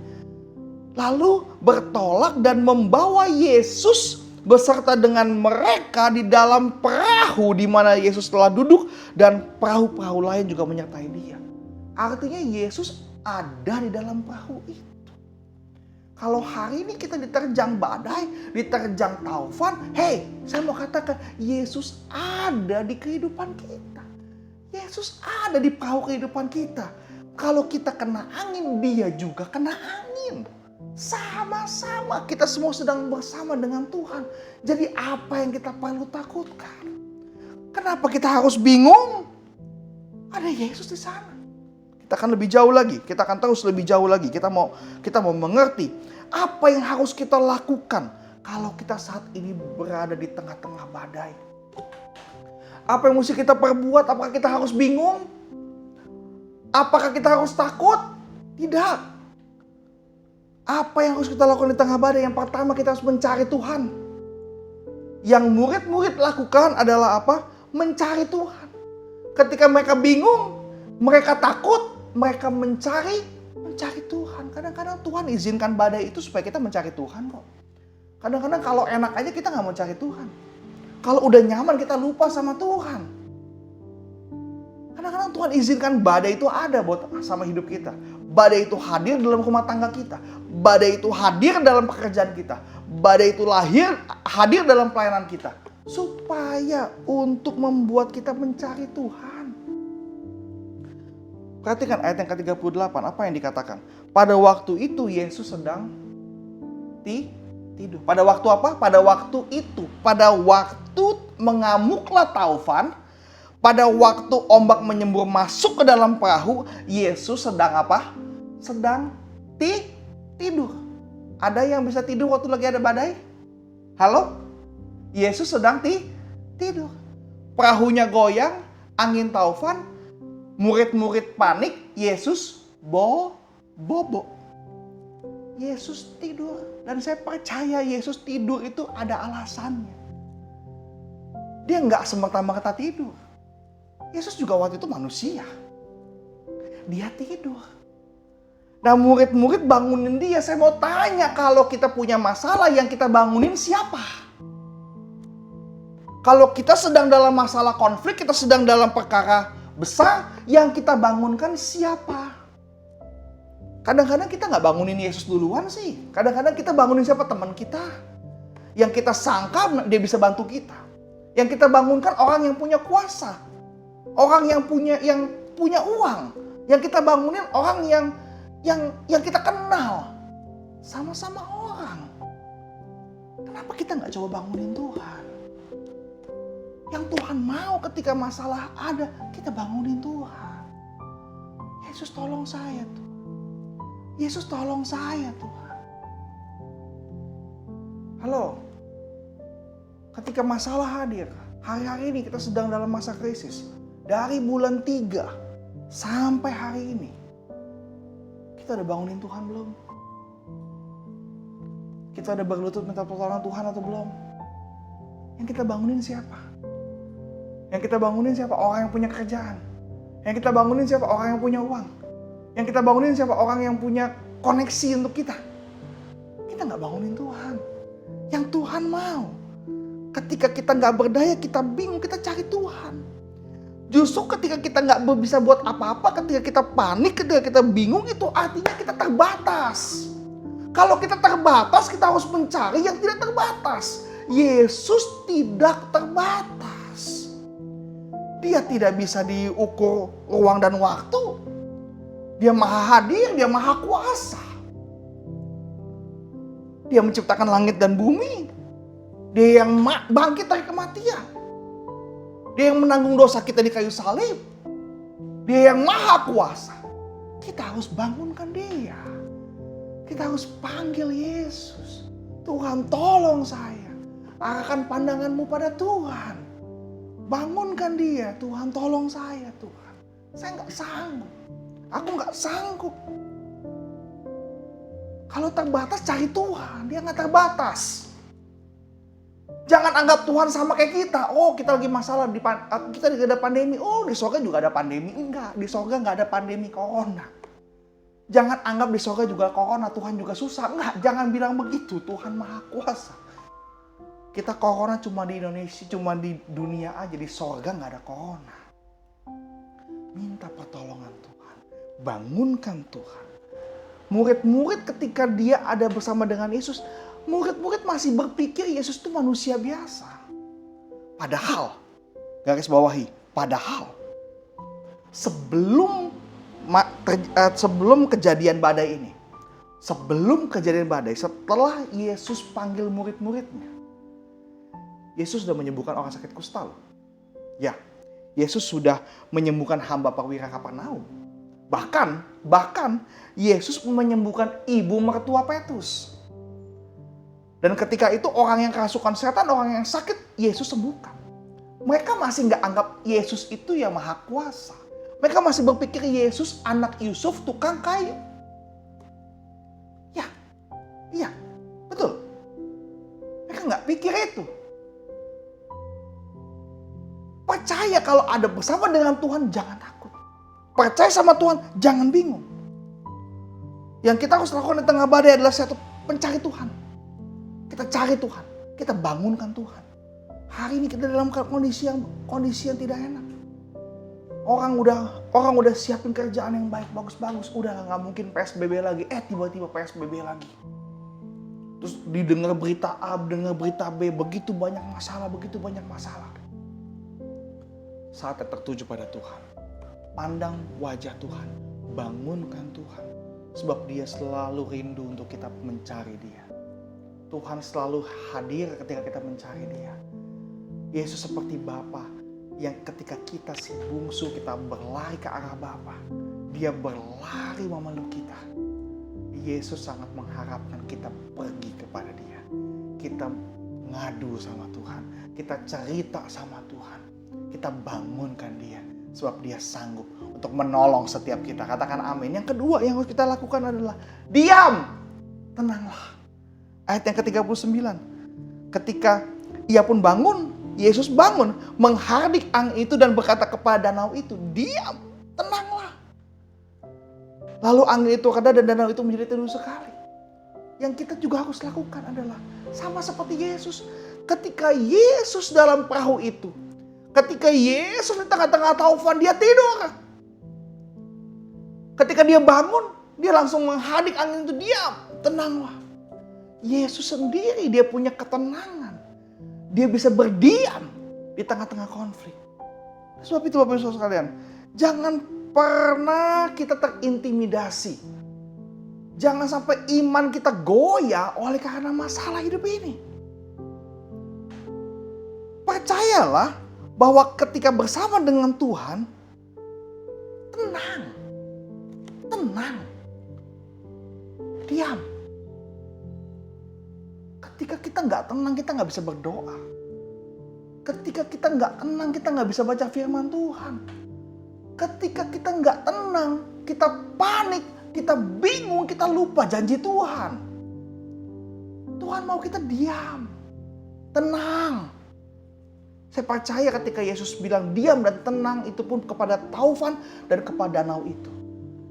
Lalu bertolak dan membawa Yesus beserta dengan mereka di dalam perahu di mana Yesus telah duduk dan perahu-perahu lain juga menyertai dia. Artinya Yesus ada di dalam perahu itu. Kalau hari ini kita diterjang badai, diterjang taufan, saya mau katakan Yesus ada di kehidupan kita. Yesus ada di perahu kehidupan kita. Kalau kita kena angin, dia juga kena angin. Sama-sama kita semua sedang bersama dengan Tuhan. Jadi apa yang kita perlu takutkan? Kenapa kita harus bingung? Ada Yesus di sana. Kita akan lebih jauh lagi. Kita akan terus lebih jauh lagi. Kita mau mengerti apa yang harus kita lakukan kalau kita saat ini berada di tengah-tengah badai. Apa yang mesti kita perbuat? Apakah kita harus bingung? Apakah kita harus takut? Tidak. Apa yang harus kita lakukan di tengah badai? Yang pertama, kita harus mencari Tuhan. Yang murid-murid lakukan adalah apa? Mencari Tuhan. Ketika mereka bingung, mereka takut, mereka mencari Tuhan. Kadang-kadang Tuhan izinkan badai itu supaya kita mencari Tuhan kok. Kadang-kadang kalau enak aja kita nggak mau cari Tuhan. Kalau udah nyaman kita lupa sama Tuhan. Kadang-kadang Tuhan izinkan badai itu ada buat sama hidup kita. Badai itu hadir dalam rumah tangga kita. Badai itu hadir dalam pekerjaan kita. Badai itu hadir dalam pelayanan kita. Supaya untuk membuat kita mencari Tuhan. Perhatikan ayat yang ke-38. Apa yang dikatakan? Pada waktu itu Yesus sedang tidur. Pada waktu apa? Pada waktu itu. Pada waktu mengamuklah taufan. Pada waktu ombak menyembur masuk ke dalam perahu. Yesus sedang apa? Sedang tidur. Ada yang bisa tidur waktu lagi ada badai? Halo? Yesus sedang tidur. Perahunya goyang, angin taufan, murid-murid panik, Yesus bobo. Yesus tidur. Dan saya percaya Yesus tidur itu ada alasannya. Dia nggak semerta-merta tidur. Yesus juga waktu itu manusia. Dia tidur. Nah, murid-murid bangunin dia. Saya mau tanya, kalau kita punya masalah, yang kita bangunin siapa? Kalau kita sedang dalam masalah konflik, kita sedang dalam perkara besar, yang kita bangunkan siapa? Kadang-kadang kita nggak bangunin Yesus duluan sih. Kadang-kadang kita bangunin siapa? Teman kita. Yang kita sangka dia bisa bantu kita. Yang kita bangunkan orang yang punya kuasa. Orang yang punya uang. Yang kita bangunin orang yang kita kenal. Sama-sama orang. Kenapa kita nggak coba bangunin Tuhan? Yang Tuhan mau ketika masalah ada, kita bangunin Tuhan. Yesus tolong saya Tuhan. Yesus tolong saya Tuhan. Halo. Ketika masalah hadir, hari-hari ini kita sedang dalam masa krisis. Dari bulan 3 sampai hari ini. Kita udah bangunin Tuhan belum? Kita udah berlutut minta pertolongan Tuhan atau belum? Yang kita bangunin siapa? Yang kita bangunin siapa? Orang yang punya kerjaan. Yang kita bangunin siapa? Orang yang punya uang. Yang kita bangunin siapa? Orang yang punya koneksi untuk kita. Kita nggak bangunin Tuhan. Yang Tuhan mau. Ketika kita nggak berdaya, kita bingung, kita cari Tuhan. Justru ketika kita nggak bisa buat apa-apa, ketika kita panik, ketika kita bingung, itu artinya kita terbatas. Kalau kita terbatas, kita harus mencari yang tidak terbatas. Yesus tidak terbatas. Dia tidak bisa diukur ruang dan waktu. Dia maha hadir, dia maha kuasa. Dia menciptakan langit dan bumi. Dia yang bangkit dari kematian. Dia yang menanggung dosa kita di kayu salib. Dia yang maha kuasa. Kita harus bangunkan dia. Kita harus panggil Yesus. Tuhan tolong saya. Arahkan pandanganmu pada Tuhan. Bangunkan dia. Tuhan tolong saya Tuhan. Saya nggak sanggup. Aku nggak sanggup. Kalau terbatas cari Tuhan. Dia nggak terbatas. Jangan anggap Tuhan sama kayak kita. Oh, kita lagi masalah, kita lagi ada pandemi. Oh, di sorga juga ada pandemi. Enggak, di sorga nggak ada pandemi corona. Jangan anggap di sorga juga corona, Tuhan juga susah. Enggak, jangan bilang begitu. Tuhan maha kuasa. Kita corona cuma di Indonesia, cuma di dunia aja. Di sorga nggak ada corona. Minta pertolongan Tuhan. Bangunkan Tuhan. Murid-murid ketika dia ada bersama dengan Yesus, murid-murid masih berpikir Yesus itu manusia biasa. Padahal, garis bawahi, padahal sebelum kejadian badai ini, Sebelum kejadian badai, setelah Yesus panggil murid-muridnya, Yesus sudah menyembuhkan orang sakit kusta loh. Ya, Yesus sudah menyembuhkan hamba perwira Kapernaum. Bahkan Yesus menyembuhkan ibu mertua Petrus. Dan ketika itu orang yang kerasukan setan, orang yang sakit, Yesus sembuhkan. Mereka masih nggak anggap Yesus itu yang maha kuasa. Mereka masih berpikir Yesus anak Yusuf tukang kayu. Iya, betul. Mereka nggak pikir itu. Percaya kalau ada bersama dengan Tuhan, jangan takut. Percaya sama Tuhan, jangan bingung. Yang kita harus lakukan di tengah badai adalah satu, mencari Tuhan. Kita cari Tuhan, kita bangunkan Tuhan. Hari ini kita dalam kondisi yang tidak enak. Orang udah siapin kerjaan yang baik, bagus-bagus. Udah nggak mungkin PSBB lagi. Tiba-tiba PSBB lagi. Terus didengar berita A, dengar berita B. Begitu banyak masalah. Saatnya tertuju pada Tuhan. Pandang wajah Tuhan. Bangunkan Tuhan. Sebab Dia selalu rindu untuk kita mencari Dia. Tuhan selalu hadir ketika kita mencari Dia. Yesus seperti Bapa yang ketika kita si bungsu, kita berlari ke arah Bapa, Dia berlari memeluk kita. Yesus sangat mengharapkan kita pergi kepada Dia. Kita ngadu sama Tuhan, kita cerita sama Tuhan, kita bangunkan Dia. Sebab Dia sanggup untuk menolong setiap kita. Katakan amin. Yang kedua yang harus kita lakukan adalah diam, tenanglah. Ayat yang ke-39. Ketika Ia pun bangun, Yesus bangun, menghardik angin itu dan berkata kepada danau itu, diam, tenanglah. Lalu angin itu reda dan danau itu menjadi teduh sekali. Yang kita juga harus lakukan adalah sama seperti Yesus. Ketika Yesus dalam perahu itu, ketika Yesus di tengah-tengah taufan, Dia tidur. Ketika Dia bangun, Dia langsung menghardik angin itu, diam, tenanglah. Yesus sendiri Dia punya ketenangan. Dia bisa berdiam di tengah-tengah konflik. Sebab itu Bapak Ibu Saudara sekalian, jangan pernah kita terintimidasi. Jangan sampai iman kita goyah oleh karena masalah hidup ini. Percayalah bahwa ketika bersama dengan Tuhan, tenang, diam. Ketika kita nggak tenang, kita nggak bisa berdoa. Ketika kita nggak tenang, kita nggak bisa baca firman Tuhan. Ketika kita nggak tenang, kita panik, kita bingung, kita lupa janji Tuhan. Tuhan mau kita diam, tenang. Saya percaya ketika Yesus bilang diam dan tenang, itu pun kepada taufan dan kepada danau itu.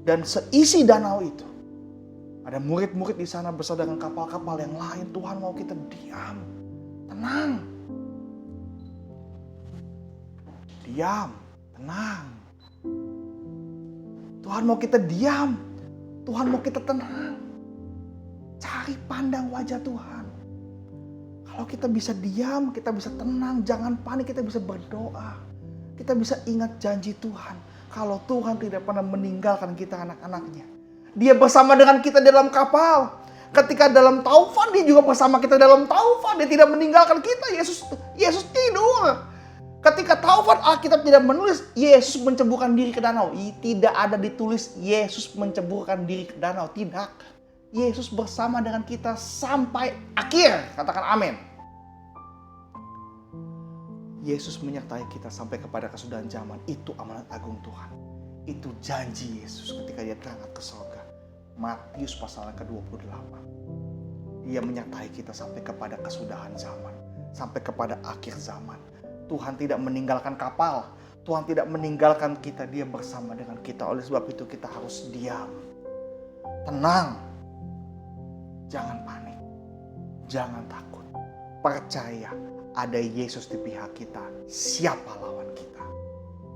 Dan seisi danau itu. Ada murid-murid di sana bersama dengan kapal-kapal yang lain. Tuhan mau kita diam, tenang. Diam, tenang. Tuhan mau kita diam. Tuhan mau kita tenang. Cari pandang wajah Tuhan. Kalau kita bisa diam, kita bisa tenang. Jangan panik, kita bisa berdoa. Kita bisa ingat janji Tuhan. Kalau Tuhan tidak pernah meninggalkan kita anak-anaknya. Dia bersama dengan kita dalam kapal. Ketika dalam taufan, Dia juga bersama kita dalam taufan. Dia tidak meninggalkan kita. Yesus tidur. Ketika taufan, Alkitab tidak menulis Yesus menceburkan diri ke danau. Tidak ada ditulis Yesus menceburkan diri ke danau. Tidak. Yesus bersama dengan kita sampai akhir. Katakan amin. Yesus menyertai kita sampai kepada kesudahan zaman. Itu amanat agung Tuhan. Itu janji Yesus ketika Dia berangkat ke surga. Matius pasal yang ke-28. Dia menyertai kita sampai kepada kesudahan zaman. Sampai kepada akhir zaman. Tuhan tidak meninggalkan kapal. Tuhan tidak meninggalkan kita. Dia bersama dengan kita. Oleh sebab itu kita harus diam. Tenang. Jangan panik. Jangan takut. Percaya ada Yesus di pihak kita. Siapa lawan kita?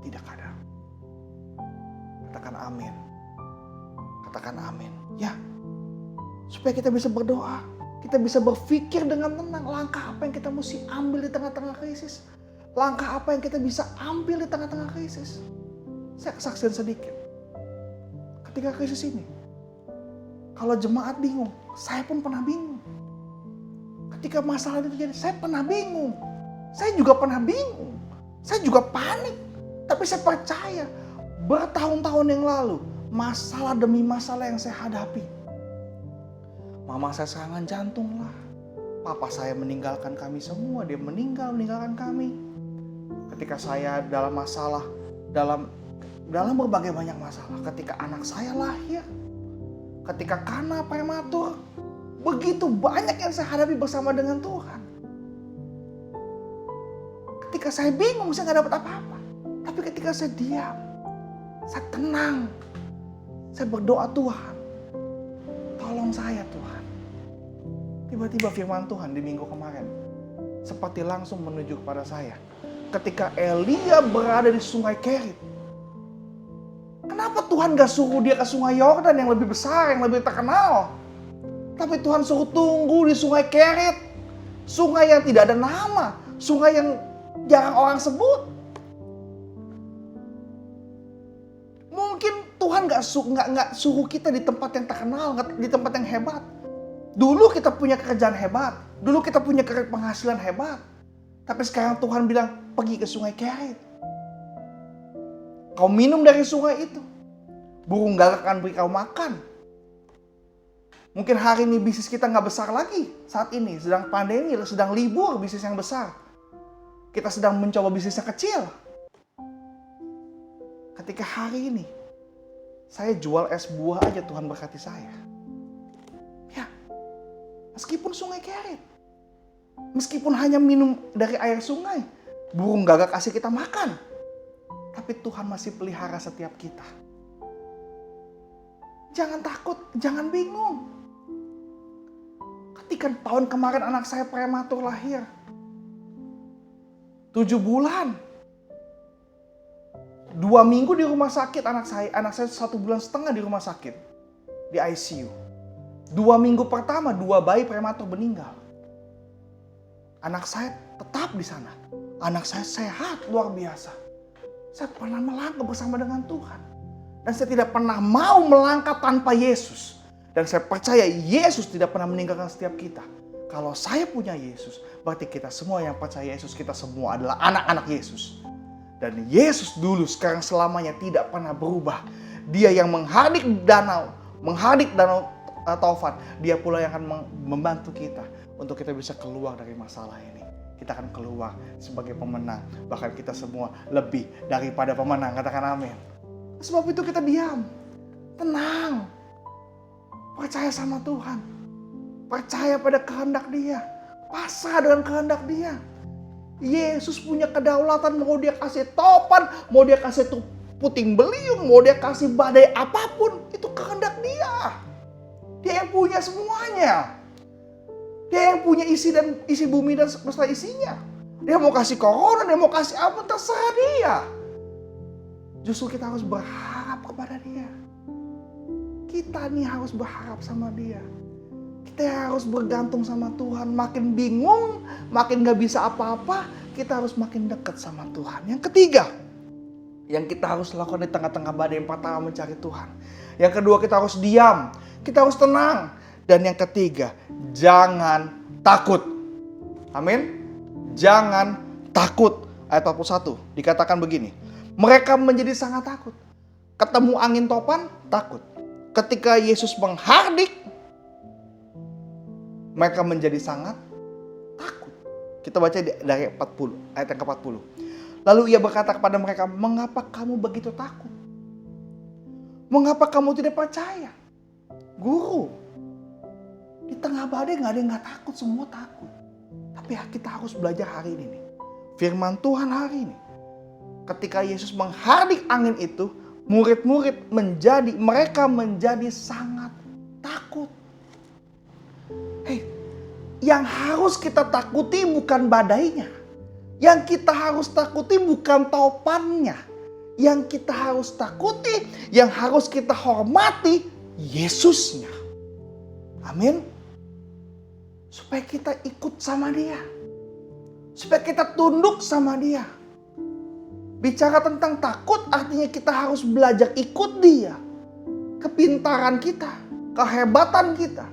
Tidak ada. Katakan amin. Katakan amin. Ya. Supaya kita bisa berdoa. Kita bisa berpikir dengan tenang. Langkah apa yang kita mesti ambil di tengah-tengah krisis. Langkah apa yang kita bisa ambil di tengah-tengah krisis. Saya kesaksian sedikit. Ketika krisis ini. Kalau jemaat bingung, saya pun pernah bingung. Ketika masalah itu terjadi, saya pernah bingung. Saya juga pernah bingung. Saya juga panik. Tapi saya percaya, bertahun-tahun yang lalu, masalah demi masalah yang saya hadapi. Mama saya serangan jantung lah. Papa saya meninggalkan kami semua. Dia meninggalkan kami. Ketika saya dalam masalah, dalam berbagai banyak masalah. Ketika anak saya lahir. Ketika Kana prematur. Begitu banyak yang saya hadapi bersama dengan Tuhan. Ketika saya bingung, saya gak dapat apa-apa. Tapi ketika saya diam, saya tenang. Saya berdoa, Tuhan, tolong saya Tuhan. Tiba-tiba firman Tuhan di minggu kemarin seperti langsung menuju kepada saya. Ketika Elia berada di sungai Kerit. Kenapa Tuhan gak suruh dia ke sungai Yordan yang lebih besar, yang lebih terkenal? Tapi Tuhan suruh tunggu di sungai Kerit. Sungai yang tidak ada nama. Sungai yang jarang orang sebut. Mungkin Tuhan gak suruh kita di tempat yang terkenal, di tempat yang hebat. Dulu kita punya kerjaan hebat. Dulu kita punya penghasilan hebat. Tapi sekarang Tuhan bilang, pergi ke sungai Kerit. Kau minum dari sungai itu. Burung gagak akan beri kau makan. Mungkin hari ini bisnis kita nggak besar lagi saat ini. Sedang pandemi, sedang libur bisnis yang besar. Kita sedang mencoba bisnis yang kecil. Ketika hari ini, saya jual es buah aja Tuhan berkati saya. Ya, meskipun sungai Kerit. Meskipun hanya minum dari air sungai. Burung gagak kasih kita makan. Tapi Tuhan masih pelihara setiap kita. Jangan takut, jangan bingung. Ketika tahun kemarin anak saya prematur lahir. 7 bulan. 2 minggu di rumah sakit anak saya 1,5 bulan di rumah sakit. Di ICU. 2 minggu pertama 2 bayi prematur meninggal. Anak saya tetap di sana. Anak saya sehat luar biasa. Saya pernah melangkah bersama dengan Tuhan. Dan saya tidak pernah mau melangkah tanpa Yesus. Dan saya percaya Yesus tidak pernah meninggalkan setiap kita. Kalau saya punya Yesus, berarti kita semua yang percaya Yesus, kita semua adalah anak-anak Yesus. Dan Yesus dulu, sekarang selamanya tidak pernah berubah. Dia yang menghadik danau Taufan. Dia pula yang akan membantu kita untuk kita bisa keluar dari masalah ini. Kita akan keluar sebagai pemenang. Bahkan kita semua lebih daripada pemenang. Katakan amin. Sebab itu kita diam. Tenang. Percaya sama Tuhan. Percaya pada kehendak Dia. Pasrah dengan kehendak Dia. Yesus punya kedaulatan. Mau Dia kasih topan. Mau Dia kasih puting beliung. Mau Dia kasih badai apapun. Itu kehendak Dia. Dia yang punya semuanya. Dia yang punya isi bumi dan semesta isinya. Dia mau kasih corona. Dia mau kasih apa. Terserah Dia. Justru kita harus berharap kepada Dia. Kita nih harus berharap sama Dia. Kita harus bergantung sama Tuhan. Makin bingung, makin gak bisa apa-apa, kita harus makin dekat sama Tuhan. Yang ketiga, yang kita harus lakukan di tengah-tengah badai, yang pertama mencari Tuhan. Yang kedua, kita harus diam. Kita harus tenang. Dan yang ketiga, jangan takut. Amin. Jangan takut. Ayat 41 dikatakan begini. Mereka menjadi sangat takut. Ketemu angin topan, takut. Ketika Yesus menghardik, mereka menjadi sangat takut. Kita baca dari ayat yang ke-40. Lalu ia berkata kepada mereka, mengapa kamu begitu takut? Mengapa kamu tidak percaya? Guru, di tengah badai gak ada yang gak takut, semua takut. Tapi kita harus belajar hari ini nih. Firman Tuhan hari ini. Ketika Yesus menghardik angin itu, murid-murid mereka menjadi sangat takut. Yang harus kita takuti bukan badainya. Yang kita harus takuti bukan topannya. Yang kita harus takuti, yang harus kita hormati, Yesusnya. Amin. Supaya kita ikut sama Dia. Supaya kita tunduk sama Dia. Bicara tentang takut artinya kita harus belajar ikut Dia. Kepintaran kita, kehebatan kita,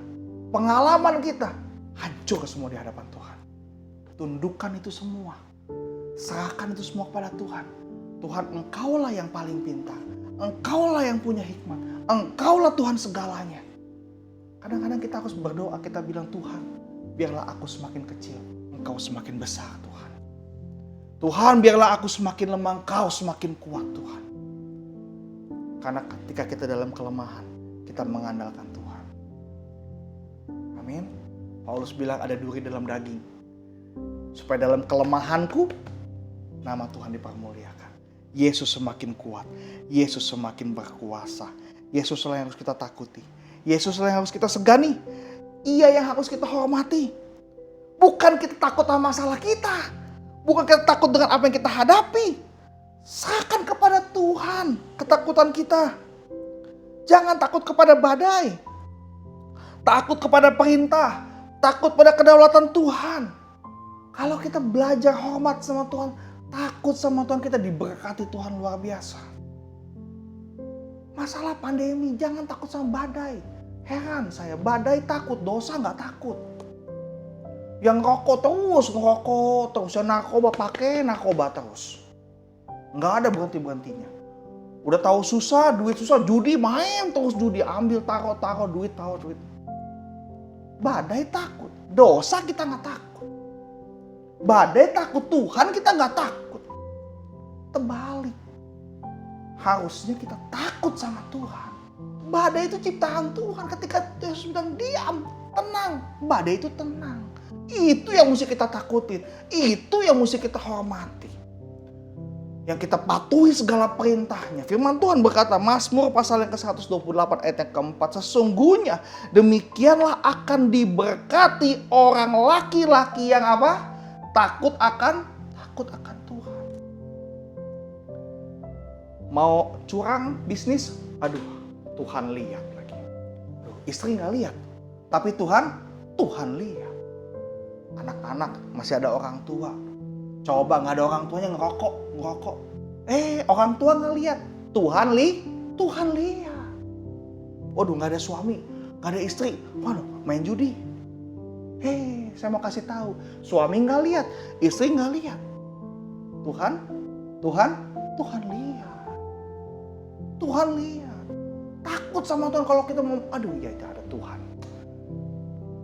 pengalaman kita, hancur semua di hadapan Tuhan. Tundukkan itu semua. Serahkan itu semua kepada Tuhan. Tuhan, Engkaulah yang paling pintar. Engkaulah yang punya hikmat. Engkaulah Tuhan segalanya. Kadang-kadang kita harus berdoa, kita bilang, Tuhan, biarlah aku semakin kecil, Engkau semakin besar Tuhan. Tuhan, biarlah aku semakin lemah, Engkau semakin kuat Tuhan. Karena ketika kita dalam kelemahan, kita mengandalkan Tuhan. Amin. Paulus bilang ada duri dalam daging. Supaya dalam kelemahanku, nama Tuhan dipermuliakan. Yesus semakin kuat. Yesus semakin berkuasa. Yesuslah yang harus kita takuti. Yesuslah yang harus kita segani. Ia yang harus kita hormati. Bukan kita takut sama masalah kita. Bukan kita takut dengan apa yang kita hadapi. Serahkan kepada Tuhan ketakutan kita. Jangan takut kepada badai. Takut kepada perintah. Takut pada kedaulatan Tuhan. Kalau kita belajar hormat sama Tuhan, takut sama Tuhan, kita diberkati Tuhan luar biasa. Masalah pandemi, jangan takut sama badai. Heran saya, badai takut, dosa nggak takut. Yang ngerokok terus, yang narkoba pakai narkoba terus. Nggak ada berhenti-berhentinya. Udah tahu susah, duit susah, judi main terus judi, ambil taruh duit. Badai takut, dosa kita nggak takut. Badai takut, Tuhan kita nggak takut. Terbalik. Harusnya kita takut sama Tuhan. Badai itu ciptaan Tuhan. Ketika Yesus bilang diam, tenang. Badai itu tenang. Itu yang mesti kita takutin. Itu yang mesti kita hormati. Yang kita patuhi segala perintahnya. Firman Tuhan berkata, Mazmur pasal yang ke-128 ayat yang keempat. Sesungguhnya demikianlah akan diberkati orang laki-laki yang apa? Takut akan Tuhan. Mau curang bisnis, aduh Tuhan lihat lagi. Istri nggak lihat, tapi Tuhan lihat. Anak-anak masih ada orang tua. Coba nggak ada orang tuanya ngerokok. Orang tua nggak lihat. Tuhan lihat. Waduh, nggak ada suami, nggak ada istri. Waduh, main judi. Saya mau kasih tahu, suami nggak lihat, istri nggak lihat. Tuhan lihat. Tuhan lihat. Takut sama Tuhan kalau kita mau, aduh iya ada Tuhan.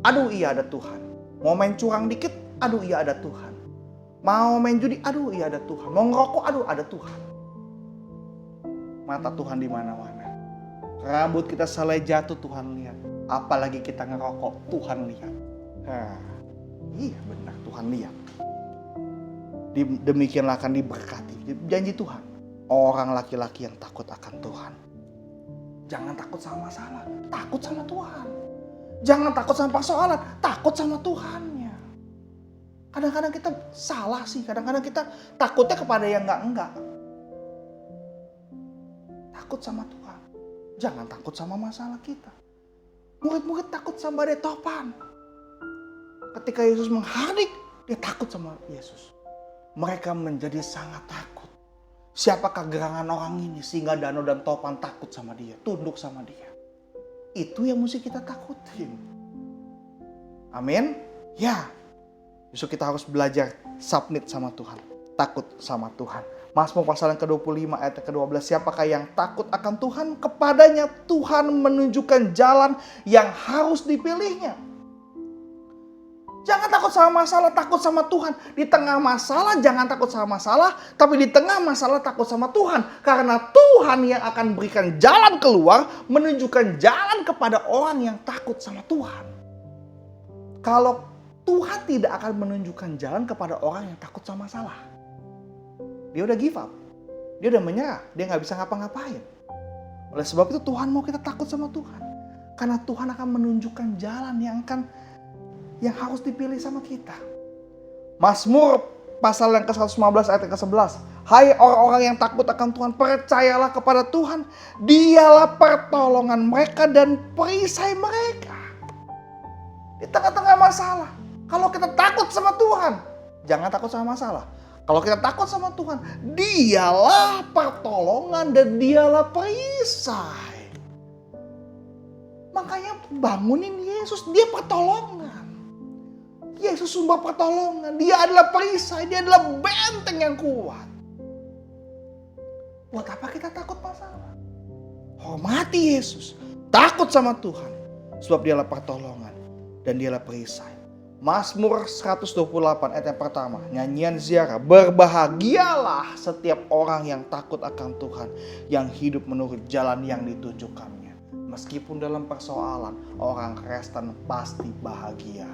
Aduh iya ada Tuhan. Mau main curang dikit, aduh iya ada Tuhan. Mau main judi, aduh iya ada Tuhan. Mau ngerokok, aduh ada Tuhan. Mata Tuhan di mana-mana. Rambut kita selai jatuh, Tuhan lihat. Apalagi kita ngerokok, Tuhan lihat. Iya benar, Tuhan lihat. Demikianlah akan diberkati. Janji Tuhan. Orang laki-laki yang takut akan Tuhan. Jangan takut sama masalah, takut sama Tuhan. Jangan takut sama persoalan, takut sama Tuhannya. Kadang-kadang kita salah sih, kadang-kadang kita takutnya kepada yang enggak. Takut sama Tuhan. Jangan takut sama masalah kita. Murid-murid takut sama badai topan. Ketika Yesus menghadik, dia takut sama Yesus. Mereka menjadi sangat takut. Siapakah gerangan orang ini sehingga danau dan topan takut sama dia, tunduk sama dia. Itu yang mesti kita takutin. Amin. Ya. Justru kita harus belajar submit sama Tuhan. Takut sama Tuhan. Mazmur pasal yang ke-25 ayat ke-12. Siapakah yang takut akan Tuhan? Kepadanya Tuhan menunjukkan jalan yang harus dipilihnya. Jangan takut sama masalah, takut sama Tuhan. Di tengah masalah jangan takut sama masalah, tapi di tengah masalah takut sama Tuhan. Karena Tuhan yang akan berikan jalan keluar, menunjukkan jalan kepada orang yang takut sama Tuhan. Kalau Tuhan tidak akan menunjukkan jalan kepada orang yang takut sama masalah, dia udah give up, dia udah menyerah, dia gak bisa ngapa-ngapain. Oleh sebab itu Tuhan mau kita takut sama Tuhan. Karena Tuhan akan menunjukkan jalan yang harus dipilih sama kita. Mazmur pasal yang ke-115 ayat yang ke-11. Hai orang-orang yang takut akan Tuhan, percayalah kepada Tuhan. Dialah pertolongan mereka dan perisai mereka. Di tengah-tengah masalah, kalau kita takut sama Tuhan, jangan takut sama masalah. Kalau kita takut sama Tuhan, dialah pertolongan dan dialah perisai. Makanya bangunin Yesus, dia pertolongan. Yesus sumber pertolongan, dia adalah perisai, dia adalah benteng yang kuat. Buat apa kita takut masalah? Hormati Yesus, takut sama Tuhan, sebab dialah pertolongan dan dialah perisai. Mazmur 128 ayat yang pertama, nyanyian ziarah. Berbahagialah setiap orang yang takut akan Tuhan, yang hidup menurut jalan yang ditunjukkannya. Meskipun dalam persoalan, orang Kristen pasti bahagia.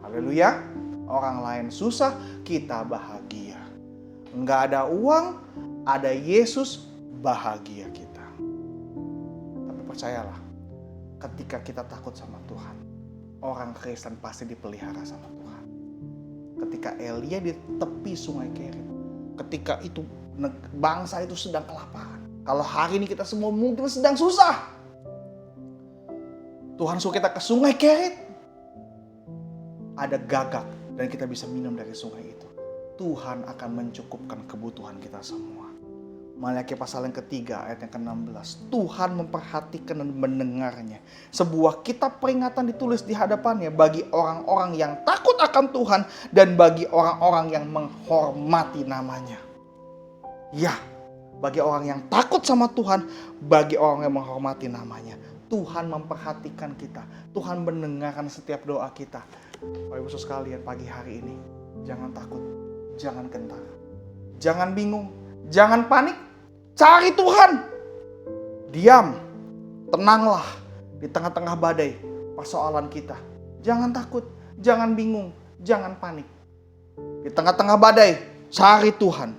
Haleluya. Orang lain susah, kita bahagia. Enggak ada uang, ada Yesus, bahagia kita. Tapi percayalah, ketika kita takut sama Tuhan, orang Kristen pasti dipelihara sama Tuhan. Ketika Elia di tepi sungai Kerit, ketika itu bangsa itu sedang kelaparan. Kalau hari ini kita semua mungkin sedang susah, Tuhan suruh kita ke sungai Kerit, ada gagak dan kita bisa minum dari sungai itu. Tuhan akan mencukupkan kebutuhan kita semua. Maliaki pasal yang ketiga ayat yang ke-16. Tuhan memperhatikan dan mendengarnya. Sebuah kitab peringatan ditulis di hadapannya bagi orang-orang yang takut akan Tuhan dan bagi orang-orang yang menghormati namanya. Ya, bagi orang yang takut sama Tuhan, bagi orang yang menghormati namanya. Tuhan memperhatikan kita. Tuhan mendengarkan setiap doa kita. Bapak Ibu sekalian, pagi hari ini jangan takut, jangan gentar, jangan bingung, jangan panik. Cari Tuhan. Diam, tenanglah di tengah-tengah badai persoalan kita. Jangan takut, jangan bingung, jangan panik. Di tengah-tengah badai, cari Tuhan.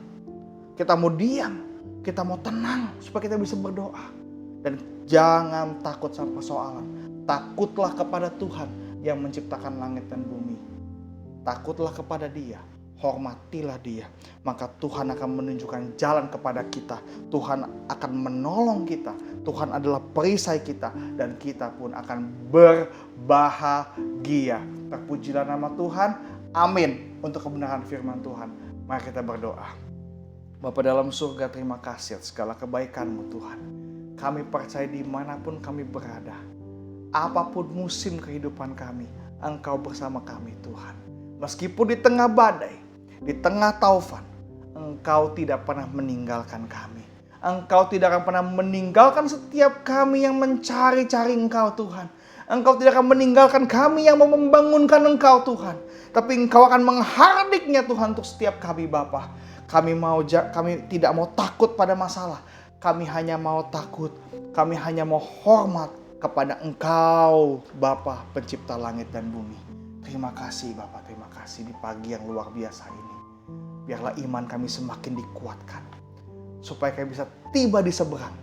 Kita mau diam, kita mau tenang supaya kita bisa berdoa. Dan jangan takut sama persoalan. Takutlah kepada Tuhan yang menciptakan langit dan bumi. Takutlah kepada Dia. Hormatilah Dia, maka Tuhan akan menunjukkan jalan kepada kita. Tuhan akan menolong kita. Tuhan adalah perisai kita dan kita pun akan berbahagia. Terpujilah nama Tuhan. Amin. Untuk kebenaran firman Tuhan, mari kita berdoa. Bapa dalam surga, terima kasih atas segala kebaikan-Mu Tuhan. Kami percaya dimanapun kami berada, apapun musim kehidupan kami, Engkau bersama kami Tuhan. Meskipun di tengah badai, di tengah taufan, Engkau tidak pernah meninggalkan kami. Engkau tidak akan pernah meninggalkan setiap kami yang mencari-cari Engkau Tuhan. Engkau tidak akan meninggalkan kami yang mau membangunkan Engkau Tuhan. Tapi Engkau akan menghardiknya Tuhan untuk setiap kami Bapa. Kami tidak mau takut pada masalah. Kami hanya mau takut. Kami hanya mau hormat kepada Engkau Bapa pencipta langit dan bumi. Terima kasih Bapak, terima kasih di pagi yang luar biasa ini. Biarlah iman kami semakin dikuatkan. Supaya kami bisa tiba di seberang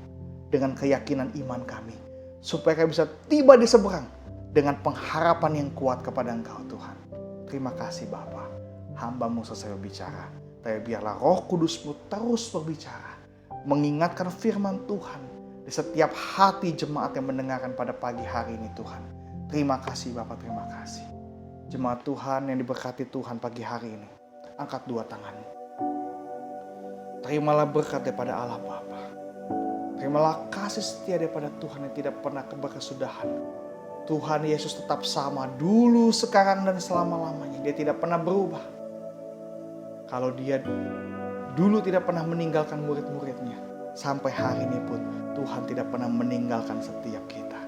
dengan keyakinan iman kami. Supaya kami bisa tiba di seberang dengan pengharapan yang kuat kepada Engkau Tuhan. Terima kasih Bapa. Hamba-Mu selesai berbicara. Tapi biarlah Roh Kudus-Mu terus berbicara. Mengingatkan firman Tuhan di setiap hati jemaat yang mendengarkan pada pagi hari ini Tuhan. Terima kasih Bapak, terima kasih. Jemaat Tuhan yang diberkati Tuhan pagi hari ini, angkat dua tanganmu. Terimalah berkat daripada Allah Bapa. Terimalah kasih setia daripada Tuhan yang tidak pernah berkesudahan. Tuhan Yesus tetap sama dulu, sekarang, dan selama-lamanya. Dia tidak pernah berubah. Kalau Dia dulu tidak pernah meninggalkan murid-muridnya, sampai hari ini pun Tuhan tidak pernah meninggalkan setiap kita.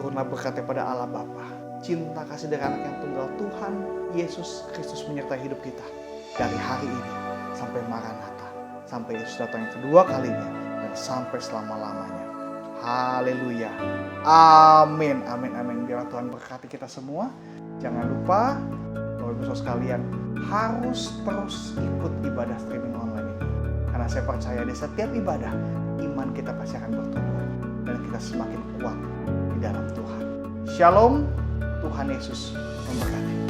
Turunlah berkat daripada Allah Bapa. Cinta kasih dari anak yang tunggal Tuhan Yesus Kristus menyertai hidup kita dari hari ini sampai Maranatha, sampai Yesus datang yang kedua kalinya dan sampai selama-lamanya. Haleluya. Amin. Amin. Amin. Biar Tuhan berkati kita semua. Jangan lupa Bapak Ibu sekalian harus terus ikut ibadah streaming online ini. Karena saya percaya di setiap ibadah iman kita pasti akan bertumbuh dan kita semakin kuat di dalam Tuhan. Shalom. Tuhan Yesus memberkati.